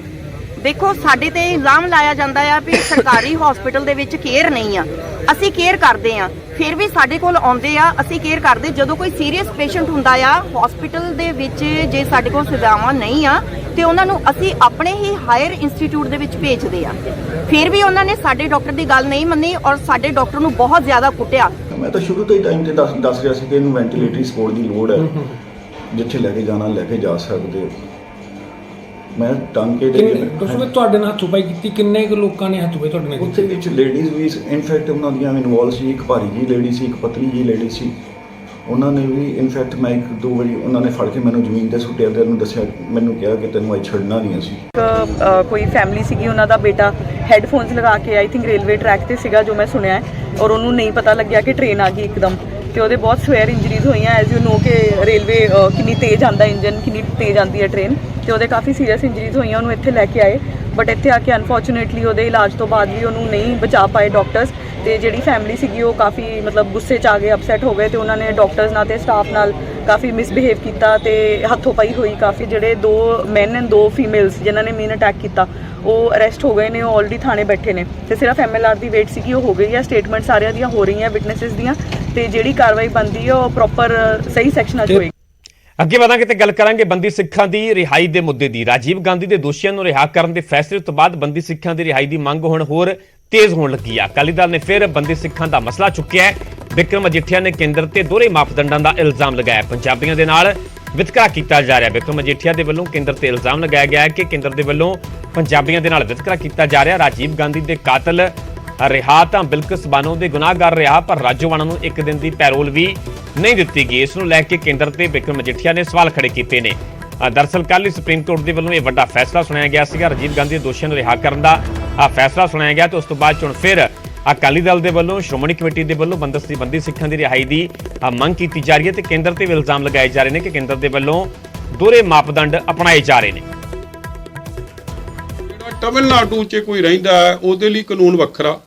ਦੇਖੋ ਸਾਡੇ ਤੇ ਇਲਜ਼ਾਮ ਲਾਇਆ ਜਾਂਦਾ ਆ ਵੀ ਸਰਕਾਰੀ ਹਸਪੀਟਲ ਦੇ ਵਿੱਚ ਕੇਅਰ ਨਹੀਂ ਆ। ਅਸੀਂ ਕੇਅਰ ਕਰਦੇ ਆ, ਫਿਰ ਵੀ ਸਾਡੇ ਕੋਲ ਆਉਂਦੇ ਆ, ਅਸੀਂ ਕੇਅਰ ਕਰਦੇ। ਜਦੋਂ ਕੋਈ ਸੀਰੀਅਸ ਪੇਸ਼ੈਂਟ ਹੁੰਦਾ ਆ ਹਸਪੀਟਲ ਦੇ ਵਿੱਚ, ਜੇ ਸਾਡੇ ਕੋਲ ਸੁਵਿਧਾਵਾਂ ਨਹੀਂ ਆ ਤੇ ਉਹਨਾਂ ਨੂੰ ਅਸੀਂ ਆਪਣੇ ਹੀ ਹਾਇਰ ਇੰਸਟੀਚਿਊਟ ਦੇ ਵਿੱਚ ਭੇਜਦੇ ਆ। ਫਿਰ ਵੀ ਉਹਨਾਂ ਨੇ ਸਾਡੇ ਡਾਕਟਰ ਦੀ ਗੱਲ ਨਹੀਂ ਮੰਨੀ ਔਰ ਸਾਡੇ ਡਾਕਟਰ ਨੂੰ ਬਹੁਤ ਜ਼ਿਆਦਾ ਕੁੱਟਿਆ। ਮੈਂ ਤਾਂ ਸ਼ੁਰੂ ਤੋਂ ਹੀ ਟਾਈਮ ਤੇ ਦੱਸ ਰਿਹਾ ਸੀ ਕਿ ਇਹਨੂੰ ਵੈਂਟੀਲੇਟਰੀ ਸਪੋਰਟ ਦੀ ਲੋੜ ਹੈ, ਜਿੱਥੇ ਲੈ ਕੇ ਜਾਣਾ ਲੈ ਕੇ ਜਾ ਸਕਦੇ ਹੋ। ਮੈਂ ਟਾਂਕੇ ਦੇ ਦੱਸੋ ਤੁਹਾਡੇ ਨਾਲ ਹੱਥੋਂ ਪਾਈ ਕੀਤੀ, ਕਿੰਨੇ ਕੁ ਲੋਕਾਂ ਨੇ ਹੱਥੋਂ ਪਾਈ ਤੁਹਾਡੇ ਨਾਲ ਉੱਥੇ ਵਿੱਚ ਲੇਡੀਜ਼ ਵੀ ਇਨਫੈਕਟ ਉਹਨਾਂ ਦੀਆਂ ਇਨਵੋਲਵ ਸੀ। ਇੱਕ ਭਾਰੀ ਜੀ ਲੇਡੀ ਸੀ, ਇੱਕ ਪਤਲੀ ਜੀ ਲੇਡੀ ਸੀ। ਉਹਨਾਂ ਨੇ ਵੀ ਇਨਫੈਕਟ ਮੈਂ 1-2 ਵਾਰੀ ਉਹਨਾਂ ਨੇ ਫੜ ਕੇ ਮੈਨੂੰ ਜ਼ਮੀਨ ਤੇ ਸੁੱਟਿਆ ਤੇ ਉਹਨੂੰ ਦੱਸਿਆ, ਮੈਨੂੰ ਕਿਹਾ ਕਿ ਤੈਨੂੰ ਅੱਜ ਛੱਡਣਾ ਨਹੀਂ ਅਸੀਂ। ਕੋਈ ਫੈਮਿਲੀ ਸੀਗੀ, ਉਹਨਾਂ ਦਾ ਬੇਟਾ ਹੈੱਡਫੋਨਸ ਲਗਾ ਕੇ ਆਈ ਥਿੰਕ ਰੇਲਵੇ ਟਰੈਕ ਤੇ ਸੀਗਾ ਜੋ ਮੈਂ ਸੁਣਿਆ, ਔਰ ਉਹਨੂੰ ਨਹੀਂ ਪਤਾ ਲੱਗਿਆ ਕਿ ਟ੍ਰੇਨ ਆ ਗਈ ਇੱਕਦਮ ਤੇ ਉਹਦੇ ਬਹੁਤ ਸਵੇਅਰ ਇੰਜਰੀਜ਼ ਹੋਈਆਂ। ਐਜ਼ ਯੂ ਨੋ ਕਿ ਰੇਲਵੇ ਕਿੰਨੀ ਤੇਜ਼ ਆਉਂਦਾ ਇੰਜਨ, ਕਿੰਨੀ ਤੇਜ਼ ਆਉਂਦੀ ਹੈ ਟ੍ਰੇਨ, ਤੇ ਉਹਦੇ ਕਾਫੀ ਸੀਰੀਅਸ ਇੰਜਰੀਜ਼ ਹੋਈਆਂ। ਉਹਨੂੰ ਇੱਥੇ ਲੈ ਕੇ ਆਏ ਬਟ ਇੱਥੇ ਆ ਕੇ ਅਨਫੋਰਚੂਨੇਟਲੀ ਉਹਦੇ ਇਲਾਜ ਤੋਂ ਬਾਅਦ ਵੀ ਉਹਨੂੰ ਨਹੀਂ ਬਚਾ ਪਾਏ ਡਾਕਟਰਸ। ਤੇ ਜਿਹੜੀ ਫੈਮਿਲੀ ਸੀਗੀ ਉਹ ਕਾਫੀ ਮਤਲਬ ਗੁੱਸੇ 'ਚ ਆ ਗਏ, ਅਪਸੈਟ ਹੋ ਗਏ ਤੇ ਉਹਨਾਂ ਨੇ ਡਾਕਟਰਸ ਨਾਲ ਤੇ ਸਟਾਫ ਨਾਲ ਕਾਫੀ ਮਿਸਬਿਹੇਵ ਕੀਤਾ ਤੇ ਹੱਥੋਂ ਪਾਈ ਹੋਈ ਕਾਫੀ। ਜਿਹੜੇ 2 ਮੈਨ ਐਂਡ 2 ਫੀਮੇਲਸ ਜਿਨ੍ਹਾਂ ਨੇ ਮੇਨ ਅਟੈਕ ਕੀਤਾ ਉਹ ਅਰੈਸਟ ਹੋ ਗਏ ਨੇ, ਉਹ ਆਲਰੇਡੀ ਥਾਣੇ ਬੈਠੇ ਨੇ ਤੇ ਸਿਰਫ MLR ਦੀ ਵੇਟ ਸੀਗੀ, ਉਹ ਹੋ ਗਈ ਹੈ। ਸਟੇਟਮੈਂਟ ਸਾਰਿਆਂ ਦੀਆਂ ਹੋ ਰਹੀਆਂ ਵਿਟਨੈਸਿਸ ਦੀਆਂ ਤੇ ਜਿਹੜੀ ਕਾਰਵਾਈ ਬਣਦੀ ਹੈ ਉਹ ਪ੍ਰੋਪਰ ਸਹੀ ਸੈਕਸ਼ਨਾਂ 'ਚ ਹੋਏਗੀ। ਅੱਗੇ ਵਧਾਂਗੇ ਤੇ ਗੱਲ ਕਰਾਂਗੇ ਬੰਦੀ ਸਿੱਖਾਂ ਦੀ ਰਿਹਾਈ ਦੇ ਮੁੱਦੇ ਦੀ। ਰਾਜੀਵ ਗਾਂਧੀ ਦੇ ਦੋਸ਼ੀਆਂ ਨੂੰ ਰਿਹਾ ਕਰਨ ਦੇ ਫੈਸਲੇ ਤੋਂ ਬਾਅਦ ਬੰਦੀ ਸਿੱਖਾਂ ਦੀ ਰਿਹਾਈ ਦੀ ਮੰਗ ਹੁਣ ਹੋਰ ਤੇਜ਼ ਹੋਣ ਲੱਗੀ ਆ। ਅਕਾਲੀ ਦਲ ਨੇ ਫਿਰ ਬੰਦੀ ਸਿੱਖਾਂ ਦਾ ਮਸਲਾ ਚੁੱਕਿਆ ਹੈ। ਬਿਕਰਮ ਮਜੀਠੀਆ ਨੇ ਕੇਂਦਰ ਤੇ ਦੋਹਰੇ ਮਾਪਦੰਡਾਂ ਦਾ ਇਲਜ਼ਾਮ ਲਗਾਇਆ। ਪੰਜਾਬੀਆਂ ਦੇ ਨਾਲ ਵਿਤਕਰਾ ਕੀਤਾ ਜਾ ਰਿਹਾ। ਬਿਕਰਮ ਮਜੀਠੀਆ ਦੇ ਵੱਲੋਂ ਕੇਂਦਰ ਤੇ ਇਲਜ਼ਾਮ ਲਗਾਇਆ ਗਿਆ ਹੈ ਕਿ ਕੇਂਦਰ ਦੇ ਵੱਲੋਂ ਪੰਜਾਬੀਆਂ ਦੇ ਨਾਲ ਵਿਤਕਰਾ ਕੀਤਾ ਜਾ ਰਿਹਾ। ਰਾਜੀਵ ਗਾਂਧੀ ਦੇ ਕਾਤਲ ਰਿਹਾ ਤਾਂ ਬਿਲਕਿਸ ਬਾਨੋ ਦੇ ਗੁਨਾਹਗਾਰ ਰਿਹਾ, ਪਰ ਰਾਜੋਆਣਾ ਨੂੰ 1 ਦਿਨ ਦੀ ਪੈਰੋਲ ਵੀ ਨਹੀਂ ਦਿੱਤੀ ਗਈ। ਇਸ ਨੂੰ ਲੈ ਕੇ ਕੇਂਦਰ ਤੇ ਬਿਕਰਮ ਮਜੀਠੀਆ ਨੇ ਸਵਾਲ ਖੜੇ ਕੀਤੇ ਨੇ। ਦਰਅਸਲ ਕੱਲ੍ਹ ਹੀ ਸੁਪਰੀਮ ਕੋਰਟ ਦੇ ਵੱਲੋਂ ਇਹ ਵੱਡਾ ਫੈਸਲਾ ਸੁਣਾਇਆ ਗਿਆ ਸੀਗਾ। ਰਾਜੀਵ ਗਾਂਧੀ ਦੇ ਦੋਸ਼ੀਆਂ ਨੂੰ ਰਿਹਾ ਕਰਨ ਦਾ ਫੈਸਲਾ ਸੁਣਾਇਆ ਗਿਆ ਤੇ ਉਸ ਤੋਂ ਬਾਅਦ ਹੁਣ ਫਿਰ ਅਕਾਲੀ ਦਲ ਦੇ ਵੱਲੋਂ ਸ਼੍ਰੋਮਣੀ ਕਮੇਟੀ ਦੇ ਵੱਲੋਂ ਬੰਦੀ ਸਿੱਖਾਂ ਦੀ ਰਿਹਾਈ ਦੀ ਮੰਗ ਕੀਤੀ ਜਾ ਰਹੀ ਹੈ ਤੇ ਕੇਂਦਰ ਤੇ ਵੀ ਇਲਜ਼ਾਮ ਲਗਾਏ ਜਾ ਰਹੇ ਨੇ ਕਿ ਕੇਂਦਰ ਦੇ ਵੱਲੋਂ ਦੋਹਰੇ ਮਾਪਦੰਡ ਅਪਣਾਏ ਜਾ ਰਹੇ ਨੇ। ਜਿਹੜਾ ਤਮਿਲਨਾਡੂ 'ਚ ਕੋਈ ਰਹਿੰਦਾ ਉਹਦੇ ਲਈ ਕਾਨੂੰਨ ਵੱਖਰਾ,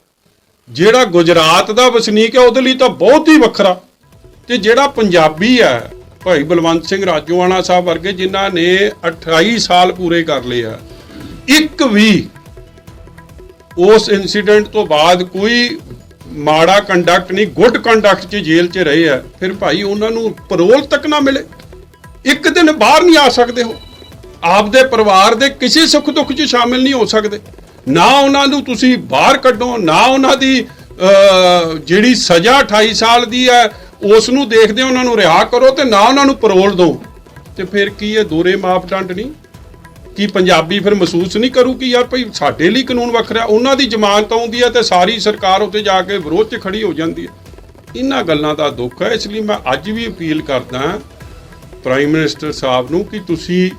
ਜਿਹੜਾ ਗੁਜਰਾਤ ਦਾ ਵਸਨੀਕ ਹੈ ਉਹਦੇ ਲਈ ਤਾਂ ਬਹੁਤ ਹੀ ਵੱਖਰਾ, ਤੇ ਜਿਹੜਾ ਪੰਜਾਬੀ ਹੈ ਭਾਈ ਬਲਵੰਤ ਸਿੰਘ ਰਾਜੋਆਣਾ ਸਾਹਿਬ ਵਰਗੇ ਜਿਨ੍ਹਾਂ ਨੇ 28 ਸਾਲ ਪੂਰੇ ਕਰ ਲਏ ਆ, ਇੱਕ ਵੀ ਉਸ ਇਨਸੀਡੈਂਟ ਤੋਂ ਬਾਅਦ ਕੋਈ ਮਾੜਾ ਕੰਡਕਟ ਨਹੀਂ ਗੁੱਡ ਕੰਡਕਟ 'ਚ ਜੇਲ੍ਹ 'ਚ ਰਹੇ ਆ, ਫਿਰ ਭਾਈ ਉਹਨਾਂ ਨੂੰ ਪਰੋਲ ਤੱਕ ਨਾ ਮਿਲੇ, ਇੱਕ ਦਿਨ ਬਾਹਰ ਨਹੀਂ ਆ ਸਕਦੇ ਹੋ, ਆਪਦੇ ਪਰਿਵਾਰ ਦੇ ਕਿਸੇ ਸੁੱਖ ਦੁੱਖ 'ਚ ਸ਼ਾਮਿਲ ਨਹੀਂ ਹੋ ਸਕਦੇ, ਨਾ ਉਹਨਾਂ ਨੂੰ ਤੁਸੀਂ ਬਾਹਰ ਕੱਢੋ, ਨਾ ਉਹਨਾਂ ਦੀ ਜਿਹੜੀ ਸਜ਼ਾ 28 ਸਾਲ ਦੀ ਹੈ ਉਸ ਨੂੰ ਦੇਖਦੇ ਉਹਨਾਂ ਨੂੰ ਰਿਹਾ ਕਰੋ, ਤੇ ਨਾ ਉਹਨਾਂ ਨੂੰ ਪਰੋਲ ਦਿਓ। ਤੇ ਫਿਰ ਕੀ ਇਹ ਦੋਹਰੇ ਮਾਪਦੰਡ ਨਹੀਂ? ਕੀ ਪੰਜਾਬੀ ਫਿਰ ਮਹਿਸੂਸ ਨਹੀਂ ਕਰੂ ਕਿ ਯਾਰ ਭਾਈ ਸਾਡੇ ਲਈ ਕਾਨੂੰਨ ਵੱਖਰਾ, ਉਹਨਾਂ ਦੀ ਜ਼ਮਾਨਤ ਆਉਂਦੀ ਹੈ ਤੇ ਸਾਰੀ ਸਰਕਾਰ ਉੱਤੇ ਜਾ ਕੇ ਵਿਰੋਧ 'ਚ ਖੜੀ ਹੋ ਜਾਂਦੀ ਹੈ। ਇਹਨਾਂ ਗੱਲਾਂ ਦਾ ਦੁੱਖ ਹੈ। ਇਸ ਲਈ ਮੈਂ ਅੱਜ ਵੀ ਅਪੀਲ ਕਰਦਾ ਪ੍ਰਾਈਮ ਮਿਨਿਸਟਰ ਸਾਹਿਬ ਨੂੰ ਕਿ ਤੁਸੀਂ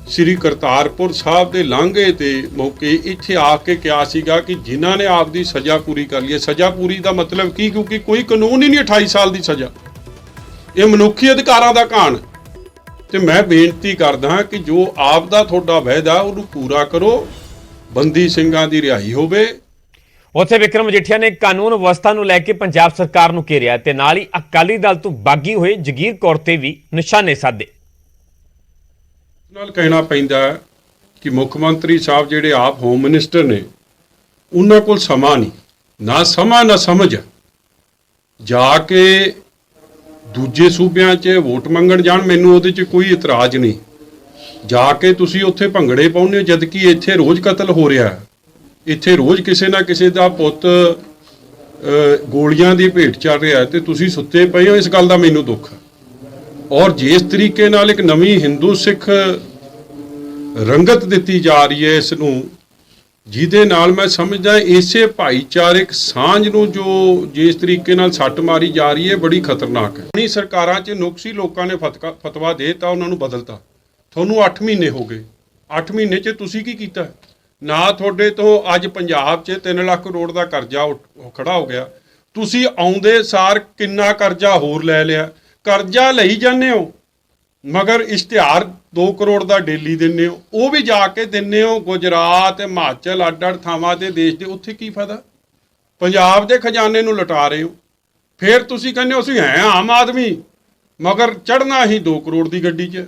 ਸ੍ਰੀ ਕਰਤਾਰਪੁਰ ਸਾਹਿਬ ਦੇ ਲਾਂਘੇ ਤੇ ਮੌਕੇ ਇੱਥੇ ਆ ਕੇ ਕਿਹਾ ਸੀਗਾ ਕਿ ਜਿਨ੍ਹਾਂ ਨੇ ਆਪਦੀ ਸਜ਼ਾ ਪੂਰੀ ਕਰ ਲਈ ਹੈ, ਸਜ਼ਾ ਪੂਰੀ ਦਾ ਮਤਲਬ ਕੀ? ਕਿਉਂਕਿ ਕੋਈ ਕਾਨੂੰਨ ਹੀ ਨਹੀਂ 28 ਸਾਲ ਦੀ ਸਜ਼ਾ, ਇਹ ਮਨੁੱਖੀ ਅਧਿਕਾਰਾਂ ਦਾ ਘਾਣ। ਤੇ ਮੈਂ ਬੇਨਤੀ ਕਰਦਾ ਕਿ ਜੋ ਆਪ ਦਾ ਤੁਹਾਡਾ ਵਾਅਦਾ ਉਹਨੂੰ ਪੂਰਾ ਕਰੋ, ਬੰਦੀ ਸਿੰਘਾਂ ਦੀ ਰਿਹਾਈ ਹੋਵੇ। ਉੱਥੇ ਵਿਕਰਮ ਮਜੀਠੀਆ ਨੇ ਕਾਨੂੰਨ ਵਿਵਸਥਾ ਨੂੰ ਲੈ ਕੇ ਪੰਜਾਬ ਸਰਕਾਰ ਨੂੰ ਘੇਰਿਆ ਤੇ ਨਾਲ ਹੀ ਅਕਾਲੀ ਦਲ ਤੋਂ ਬਾਗੀ ਹੋਏ ਜਗੀਰ ਕੌਰ ਤੇ ਵੀ ਨਿਸ਼ਾਨੇ ਸਾਧੇ। ਨਾਲ ਕਹਿਣਾ ਪੈਂਦਾ ਕਿ ਮੁੱਖ ਮੰਤਰੀ ਸਾਹਿਬ ਜਿਹੜੇ ਆਪ ਹੋਮ ਮਿਨਿਸਟਰ ਨੇ, ਉਹਨਾਂ ਕੋਲ ਸਮਾਂ ਨਹੀਂ, ਨਾ ਸਮਾਂ ਨਾ ਸਮਝ, ਜਾ ਕੇ ਦੂਜੇ ਸੂਬਿਆਂ 'ਚ ਵੋਟ ਮੰਗਣ ਜਾਣ, ਮੈਨੂੰ ਉਹਦੇ 'ਚ ਕੋਈ ਇਤਰਾਜ਼ ਨਹੀਂ, ਜਾ ਕੇ ਤੁਸੀਂ ਉੱਥੇ ਭੰਗੜੇ ਪਾਉਂਦੇ ਹੋ, ਜਦ ਕਿ ਇੱਥੇ ਰੋਜ਼ ਕਤਲ ਹੋ ਰਿਹਾ, ਇੱਥੇ ਰੋਜ਼ ਕਿਸੇ ਨਾ ਕਿਸੇ ਦਾ ਪੁੱਤ ਗੋਲੀਆਂ ਦੀ ਭੇਟ ਚੱਲ ਰਿਹਾ ਤੇ ਤੁਸੀਂ ਸੁੱਤੇ ਪਏ ਹੋ। ਇਸ ਗੱਲ ਦਾ ਮੈਨੂੰ ਦੁੱਖ ਹੈ। ਔਰ ਜਿਸ ਤਰੀਕੇ ਨਾਲ ਇੱਕ ਨਵੀਂ ਹਿੰਦੂ ਸਿੱਖ ਰੰਗਤ ਦਿੱਤੀ ਜਾ ਰਹੀ ਹੈ ਇਸ ਨੂੰ, ਜਿਹਦੇ ਨਾਲ ਮੈਂ ਸਮਝਦਾ ਇਸੇ ਭਾਈਚਾਰਕ ਸਾਂਝ ਨੂੰ ਜੋ ਜਿਸ ਤਰੀਕੇ ਨਾਲ ਸੱਟ ਮਾਰੀ ਜਾ ਰਹੀ ਹੈ, ਬੜੀ ਖਤਰਨਾਕ ਹੈ। ਨਹੀਂ ਸਰਕਾਰਾਂ 'ਚ ਨੁਕਸ ਹੀ ਲੋਕਾਂ ਨੇ ਫਤਵਾ ਦੇਤਾ, ਉਹਨਾਂ ਨੂੰ ਬਦਲਤਾ। ਤੁਹਾਨੂੰ 8 ਮਹੀਨੇ ਹੋ ਗਏ, 8 ਮਹੀਨੇ 'ਚ ਤੁਸੀਂ ਕੀ ਕੀਤਾ? ਨਾ ਤੁਹਾਡੇ ਤੋਂ ਅੱਜ ਪੰਜਾਬ 'ਚ 3 ਲੱਖ ਕਰੋੜ ਦਾ ਕਰਜ਼ਾ ਖੜਾ ਹੋ ਗਿਆ, ਤੁਸੀਂ ਆਉਂਦੇ ਸਾਰ ਕਿੰਨਾ ਕਰਜ਼ਾ ਹੋਰ ਲੈ ਲਿਆ। ਕਰਜ਼ਾ ਲਈ ਜਾਂਦੇ ਹੋ ਮਗਰ ਇਸ਼ਤਿਹਾਰ 2 ਕਰੋੜ ਦਾ ਡੇਲੀ ਦਿੰਦੇ ਹੋ, ਉਹ ਵੀ ਜਾ ਕੇ ਦਿੰਦੇ ਹੋ ਗੁਜਰਾਤ, ਹਿਮਾਚਲ, ਅੱਡ-ਅੱਡ ਥਾਵਾਂ ਦੇ ਦੇਸ਼ ਦੇ। ਉੱਥੇ ਕੀ ਫਾਇਦਾ? ਪੰਜਾਬ ਦੇ ਖਜ਼ਾਨੇ ਨੂੰ ਲੁਟਾ ਰਹੇ ਹੋ। ਫਿਰ ਤੁਸੀਂ ਕਹਿੰਦੇ ਹੋ ਅਸੀਂ ਹੈ ਆਮ ਆਦਮੀ, ਮਗਰ ਚੜ੍ਹਨਾ ਹੀ 2 ਕਰੋੜ ਦੀ ਗੱਡੀ 'ਚ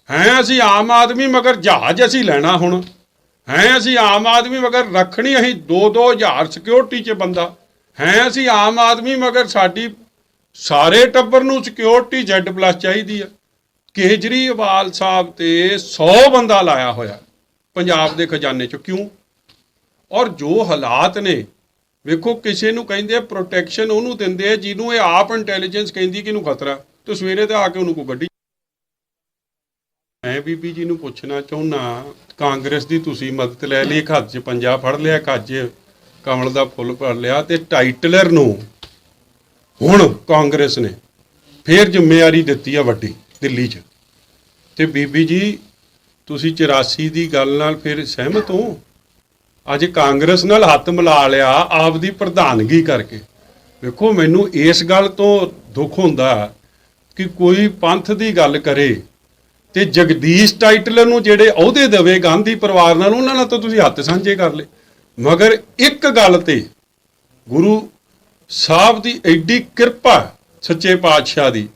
ਹੈ। ਅਸੀਂ ਆਮ ਆਦਮੀ ਮਗਰ ਜਹਾਜ਼ ਅਸੀਂ ਲੈਣਾ ਹੁਣ ਹੈ। ਅਸੀਂ ਆਮ ਆਦਮੀ ਮਗਰ ਰੱਖਣੀ ਅਸੀਂ 2-2 ਹਜ਼ਾਰ ਸਿਕਿਉਰਿਟੀ 'ਚ ਬੰਦਾ ਹੈ। ਅਸੀਂ ਆਮ ਆਦਮੀ ਮਗਰ ਸਾਡੀ ਸਾਰੇ ਟੱਬਰ ਨੂੰ ਸਿਕਿਉਰਿਟੀ Z+ ਚਾਹੀਦੀ ਆ। ਕੇਜਰੀਵਾਲ ਸਾਹਿਬ ਤੇ 100 ਬੰਦਾ ਲਾਇਆ ਹੋਇਆ ਪੰਜਾਬ ਦੇ ਖਜ਼ਾਨੇ 'ਚ, ਕਿਉਂ? ਔਰ ਜੋ ਹਾਲਾਤ ਨੇ ਵੇਖੋ, ਕਿਸੇ ਨੂੰ ਕਹਿੰਦੇ ਪ੍ਰੋਟੈਕਸ਼ਨ ਉਹਨੂੰ ਦਿੰਦੇ ਆ ਜਿਹਨੂੰ ਇਹ ਆਪ ਇੰਟੈਲੀਜੈਂਸ ਕਹਿੰਦੀ ਕਿ ਇਹਨੂੰ ਖਤਰਾ, ਤੇ ਸਵੇਰੇ ਤੇ ਆ ਕੇ ਉਹਨੂੰ ਕੋਈ ਗੱਡੀ। ਮੈਂ ਬੀਬੀ ਜੀ ਨੂੰ ਪੁੱਛਣਾ ਚਾਹੁੰਦਾ, ਕਾਂਗਰਸ ਦੀ ਤੁਸੀਂ ਮਦਦ ਲੈ ਲਈ, ਇੱਕ ਹੱਥ 'ਚ ਪੰਜਾ ਫੜ ਲਿਆ, ਇੱਕ ਹੱਥ 'ਚ ਕਮਲ ਦਾ ਫੁੱਲ ਫੜ ਲਿਆ, ਤੇ ਟਾਈਟਲਰ ਨੂੰ ਹੁਣ ਕਾਂਗਰਸ ਨੇ ਫੇਰ ਜ਼ਿੰਮੇਵਾਰੀ ਦਿੱਤੀ ਆ ਵੱਡੀ ਦਿੱਲੀ 'ਚ। ਤੇ ਬੀਬੀ ਜੀ ਤੁਸੀਂ 84 ਦੀ ਗੱਲ ਨਾਲ ਫਿਰ ਸਹਿਮਤ ਹੋ? ਅੱਜ ਕਾਂਗਰਸ ਨਾਲ ਹੱਥ ਮਿਲਾ ਲਿਆ ਆਪਦੀ ਪ੍ਰਧਾਨਗੀ ਕਰਕੇ। ਵੇਖੋ, ਮੈਨੂੰ ਇਸ ਗੱਲ ਤੋਂ ਦੁੱਖ ਹੁੰਦਾ ਕਿ ਕੋਈ ਪੰਥ ਦੀ ਗੱਲ ਕਰੇ ਤੇ ਜਗਦੀਸ਼ ਟਾਈਟਲਰ ਨੂੰ ਜਿਹੜੇ ਅਹੁਦੇ ਦੇਵੇ ਗਾਂਧੀ ਪਰਿਵਾਰ ਨਾਲ, ਉਹਨਾਂ ਨਾਲ ਤਾਂ ਤੁਸੀਂ ਹੱਥ ਸਾਂਝੇ ਕਰ ਲਏ, ਮਗਰ ਇੱਕ ਗੱਲ ਤੇ ਗੁਰੂ ਸਾਹਿਬ ਦੀ ਐਡੀ ਕਿਰਪਾ ਸੱਚੇ ਪਾਤਸ਼ਾਹ ਦੀ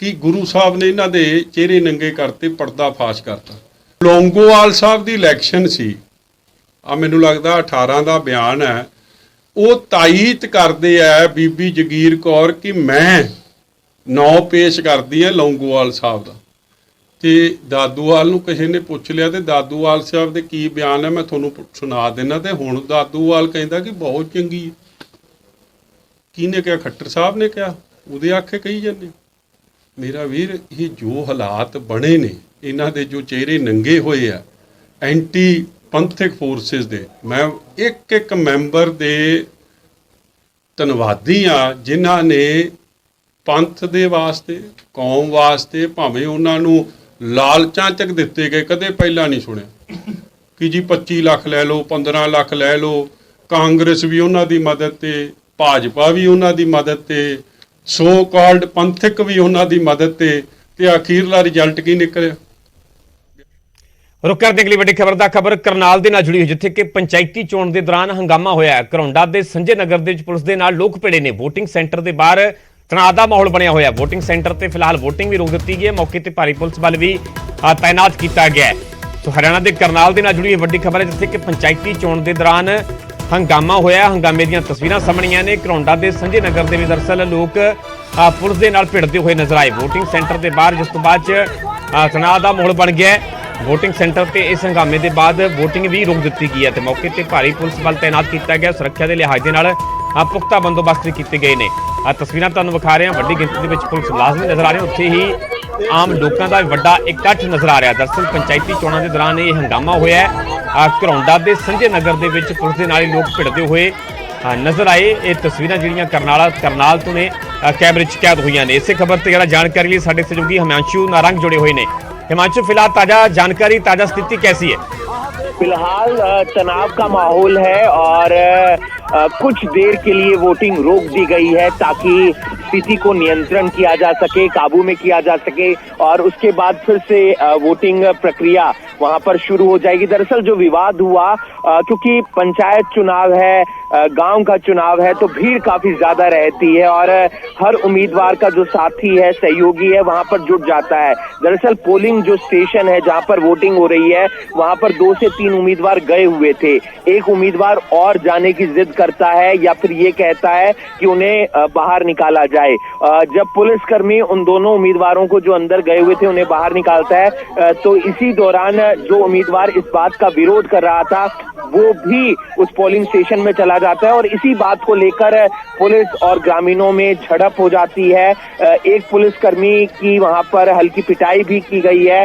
ਕਿ ਗੁਰੂ ਸਾਹਿਬ ਨੇ ਇਹਨਾਂ ਦੇ ਚਿਹਰੇ ਨੰਗੇ ਕਰਤੇ, ਪਰਦਾ ਫਾਸ਼ ਕਰਤਾ। ਲੌਂਗੋਵਾਲ ਸਾਹਿਬ ਦੀ ਇਲੈਕਸ਼ਨ ਸੀ, ਆ ਮੈਨੂੰ ਲੱਗਦਾ 18 ਦਾ ਬਿਆਨ ਹੈ, ਉਹ ਤਾਇਤ ਕਰਦੇ ਆ ਬੀਬੀ ਜਗੀਰ ਕੌਰ ਕਿ ਮੈਂ ਨਾਂ ਪੇਸ਼ ਕਰਦੀ ਆ ਲੌਂਗੋਵਾਲ ਸਾਹਿਬ ਦਾ। ਤੇ ਦਾਦੂਵਾਲ ਨੂੰ ਕਿਸੇ ਨੇ ਪੁੱਛ ਲਿਆ ਤੇ ਦਾਦੂਵਾਲ ਸਾਹਿਬ ਦੇ ਕੀ ਬਿਆਨ ਹੈ ਮੈਂ ਤੁਹਾਨੂੰ ਸੁਣਾ ਦੇਣਾ। ਤੇ ਹੁਣ ਦਾਦੂਵਾਲ ਕਹਿੰਦਾ ਕਿ ਬਹੁਤ ਚੰਗੀ ਹੈ। ਕਿਹਨੇ ਕਿਹਾ? ਖੱਟਰ ਸਾਹਿਬ ਨੇ ਕਿਹਾ, ਉਹਦੇ ਆਖੇ ਕਹੀ ਜਾਂਦੇ। ਮੇਰਾ ਵੀਰ, ਇਹ ਜੋ ਹਾਲਾਤ ਬਣੇ ਨੇ, ਇਹਨਾਂ ਦੇ ਜੋ ਚਿਹਰੇ ਨੰਗੇ ਹੋਏ ਆ ਐਂਟੀ ਪੰਥਕ ਫੋਰਸਿਸ ਦੇ, ਮੈਂ ਇੱਕ ਇੱਕ ਮੈਂਬਰ ਦੇ ਧੰਨਵਾਦੀ ਆ ਜਿਨ੍ਹਾਂ ਨੇ ਪੰਥ ਦੇ ਵਾਸਤੇ, ਕੌਮ ਵਾਸਤੇ, ਭਾਵੇਂ ਉਹਨਾਂ ਨੂੰ ਲਾਲਚਾਂ ਚੱਕ ਦਿੱਤੇ ਗਏ, ਕਦੇ ਪਹਿਲਾਂ ਨਹੀਂ ਸੁਣਿਆ ਕਿ ਜੀ 25 ਲੱਖ ਲੈ ਲਓ, 15 ਲੱਖ ਲੈ ਲਓ। ਕਾਂਗਰਸ ਵੀ ਉਹਨਾਂ ਦੀ ਮਦਦ ਤੇ, ਭਾਜਪਾ ਵੀ ਉਹਨਾਂ ਦੀ ਮਦਦ ਤੇ, ਸੋ ਕਾਲਡ ਪੰਥਕ ਵੀ ਉਹਨਾਂ ਦੀ ਮਦਦ ਤੇ ਅਖੀਰਲਾ ਰਿਜ਼ਲਟ ਕੀ ਨਿਕਲਿਆ? ਰੁਕ ਕਰਦੇ ਅਗਲੀ ਵੱਡੀ ਖਬਰ ਦਾ। ਖਬਰ ਕਰਨਾਲ ਦੇ ਨਾਲ ਜੁੜੀ ਹੋਈ, ਜਿੱਥੇ ਕਿ ਪੰਚਾਇਤੀ ਚੋਣ ਦੇ ਦੌਰਾਨ ਹੰਗਾਮਾ ਹੋਇਆ। ਘਰੌਂਡਾ ਦੇ ਸੰਜੇ ਨਗਰ ਦੇ ਵਿੱਚ ਪੁਲਿਸ ਦੇ ਨਾਲ ਲੋਕ ਭਿੜੇ ਨੇ। VOTING ਸੈਂਟਰ ਦੇ ਬਾਹਰ ਤਣਾਅ ਦਾ ਮਾਹੌਲ ਬਣਿਆ ਹੋਇਆ। VOTING ਸੈਂਟਰ ਤੇ ਫਿਲਹਾਲ VOTING ਵੀ ਰੋਕ ਦਿੱਤੀ ਗਈ ਹੈ। ਮੌਕੇ ਤੇ ਭਾਰੀ ਪੁਲਿਸ ਬਲ ਵੀ ਤਾਇਨਾਤ ਕੀਤਾ ਗਿਆ ਹੈ। ਸੋ ਹਰਿਆਣਾ ਦੇ ਕਰਨਾਲ ਦੇ ਨਾਲ ਜੁੜੀ ਹੋਈ ਵੱਡੀ ਖਬਰ ਹੈ, ਜਿੱਥੇ ਕਿ ਪੰਚਾਇਤੀ ਚੋਣ ਦੇ ਦੌਰਾਨ ਹੰਗਾਮਾ ਹੋਇਆ। ਹੰਗਾਮੇ ਦੀਆਂ ਤਸਵੀਰਾਂ ਸਾਹਮਣੇ ਨੇ। ਘਰੌਂਡਾ ਦੇ ਸੰਜੇ ਨਗਰ ਦੇ ਵਿੱਚ ਦਰਅਸਲ ਲੋਕ ਪੁਲਿਸ ਦੇ ਨਾਲ ਭਿੜਦੇ ਹੋਏ ਨਜ਼ਰ ਆਏ VOTING ਸੈਂਟਰ ਦੇ ਬਾਹਰ, ਜਿਸ ਤੋਂ ਬਾਅਦ 'ਚ ਤਣਾਅ ਦਾ ਮਾਹੌਲ ਬਣ ਗਿਆ ਹੈ। VOTING ਸੈਂਟਰ ਤੇ ਇਸ ਹੰਗਾਮੇ ਦੇ ਬਾਅਦ VOTING ਵੀ ਰੋਕ ਦਿੱਤੀ ਗਈ ਹੈ ਤੇ ਮੌਕੇ ਤੇ ਭਾਰੀ ਪੁਲਿਸ ਬਲ ਤੈਨਾਤ ਕੀਤਾ ਗਿਆ। ਸੁਰੱਖਿਆ ਦੇ ਲਿਹਾਜ਼ ਦੇ ਨਾਲ ਪੁਖਤਾ ਬੰਦੋਬਸਤ ਕੀਤੇ ਗਏ ਨੇ। ਤਸਵੀਰਾਂ ਤੁਹਾਨੂੰ ਵਿਖਾ ਰਹੇ ਹਾਂ, ਵੱਡੀ ਗਿਣਤੀ ਦੇ ਵਿੱਚ ਪੁਲਿਸ ਮੁਲਾਜ਼ਮ ਨਜ਼ਰ ਆ ਰਹੇ। ਉੱਥੇ ਹੀ ਆਮ ਲੋਕਾਂ ਦਾ ਵੱਡਾ ਇਕੱਠ ਨਜ਼ਰ ਆ ਰਿਹਾ। ਦਰਅਸਲ ਪੰਚਾਇਤੀ ਚੋਣਾਂ ਦੇ ਦੌਰਾਨ ਇਹ ਹੰਗਾਮਾ ਹੋਇਆ ਹੈ। ਘਰੌਂਡਾ ਦੇ ਸੰਜੇ ਨਗਰ ਦੇ ਵਿੱਚ ਪੁਲਿਸ ਦੇ ਨਾਲ ਹੀ ਲੋਕ ਭਿੜਦੇ ਹੋਏ ਨਜ਼ਰ ਆਏ। ਇਹ ਤਸਵੀਰਾਂ ਜਿਹੜੀਆਂ ਕਰਨਾਲ ਤੋਂ ਨੇ ਕੈਮਰੇ 'ਚ ਕੈਦ ਹੋਈਆਂ ਨੇ। ਇਸੇ ਖਬਰ ਤੇ ਜਿਹੜਾ ਜਾਣਕਾਰੀ ਲਈ ਸਾਡੇ ਸਹਿਯੋਗੀ ਹਿਮਾਂਸ਼ੂ नारंग जुड़े हुए ने। हिमांशु, फिलहाल ताजा जानकारी, ताजा स्थिति कैसी है? फिलहाल तनाव का माहौल है और कुछ देर के लिए वोटिंग रोक दी गई है ताकि स्थिति को नियंत्रण किया जा सके, काबू में किया जा सके और उसके बाद फिर से वोटिंग प्रक्रिया वहां पर शुरू हो जाएगी। दरअसल जो विवाद हुआ, क्योंकि पंचायत चुनाव है, गांव का चुनाव है, तो भीड़ काफी ज्यादा रहती है और हर उम्मीदवार का जो साथी है, सहयोगी है, वहां पर जुट जाता है। दरअसल पोलिंग जो स्टेशन है जहां पर वोटिंग हो रही है, वहां पर 2 से 3 उम्मीदवार गए हुए थे। एक उम्मीदवार और जाने की जिद करता है या फिर ये कहता है कि उन्हें बाहर निकाला जाए। जब पुलिसकर्मी उन दोनों उम्मीदवारों को जो अंदर गए हुए थे उन्हें बाहर निकालता है, तो इसी दौरान जो उम्मीदवार इस बात का विरोध कर रहा था वो भी उस पोलिंग स्टेशन में चला जाता है और इसी बात को लेकर पुलिस और ग्रामीणों में झड़प हो जाती है। एक पुलिसकर्मी की वहां पर हल्की पिटाई भी की गई है।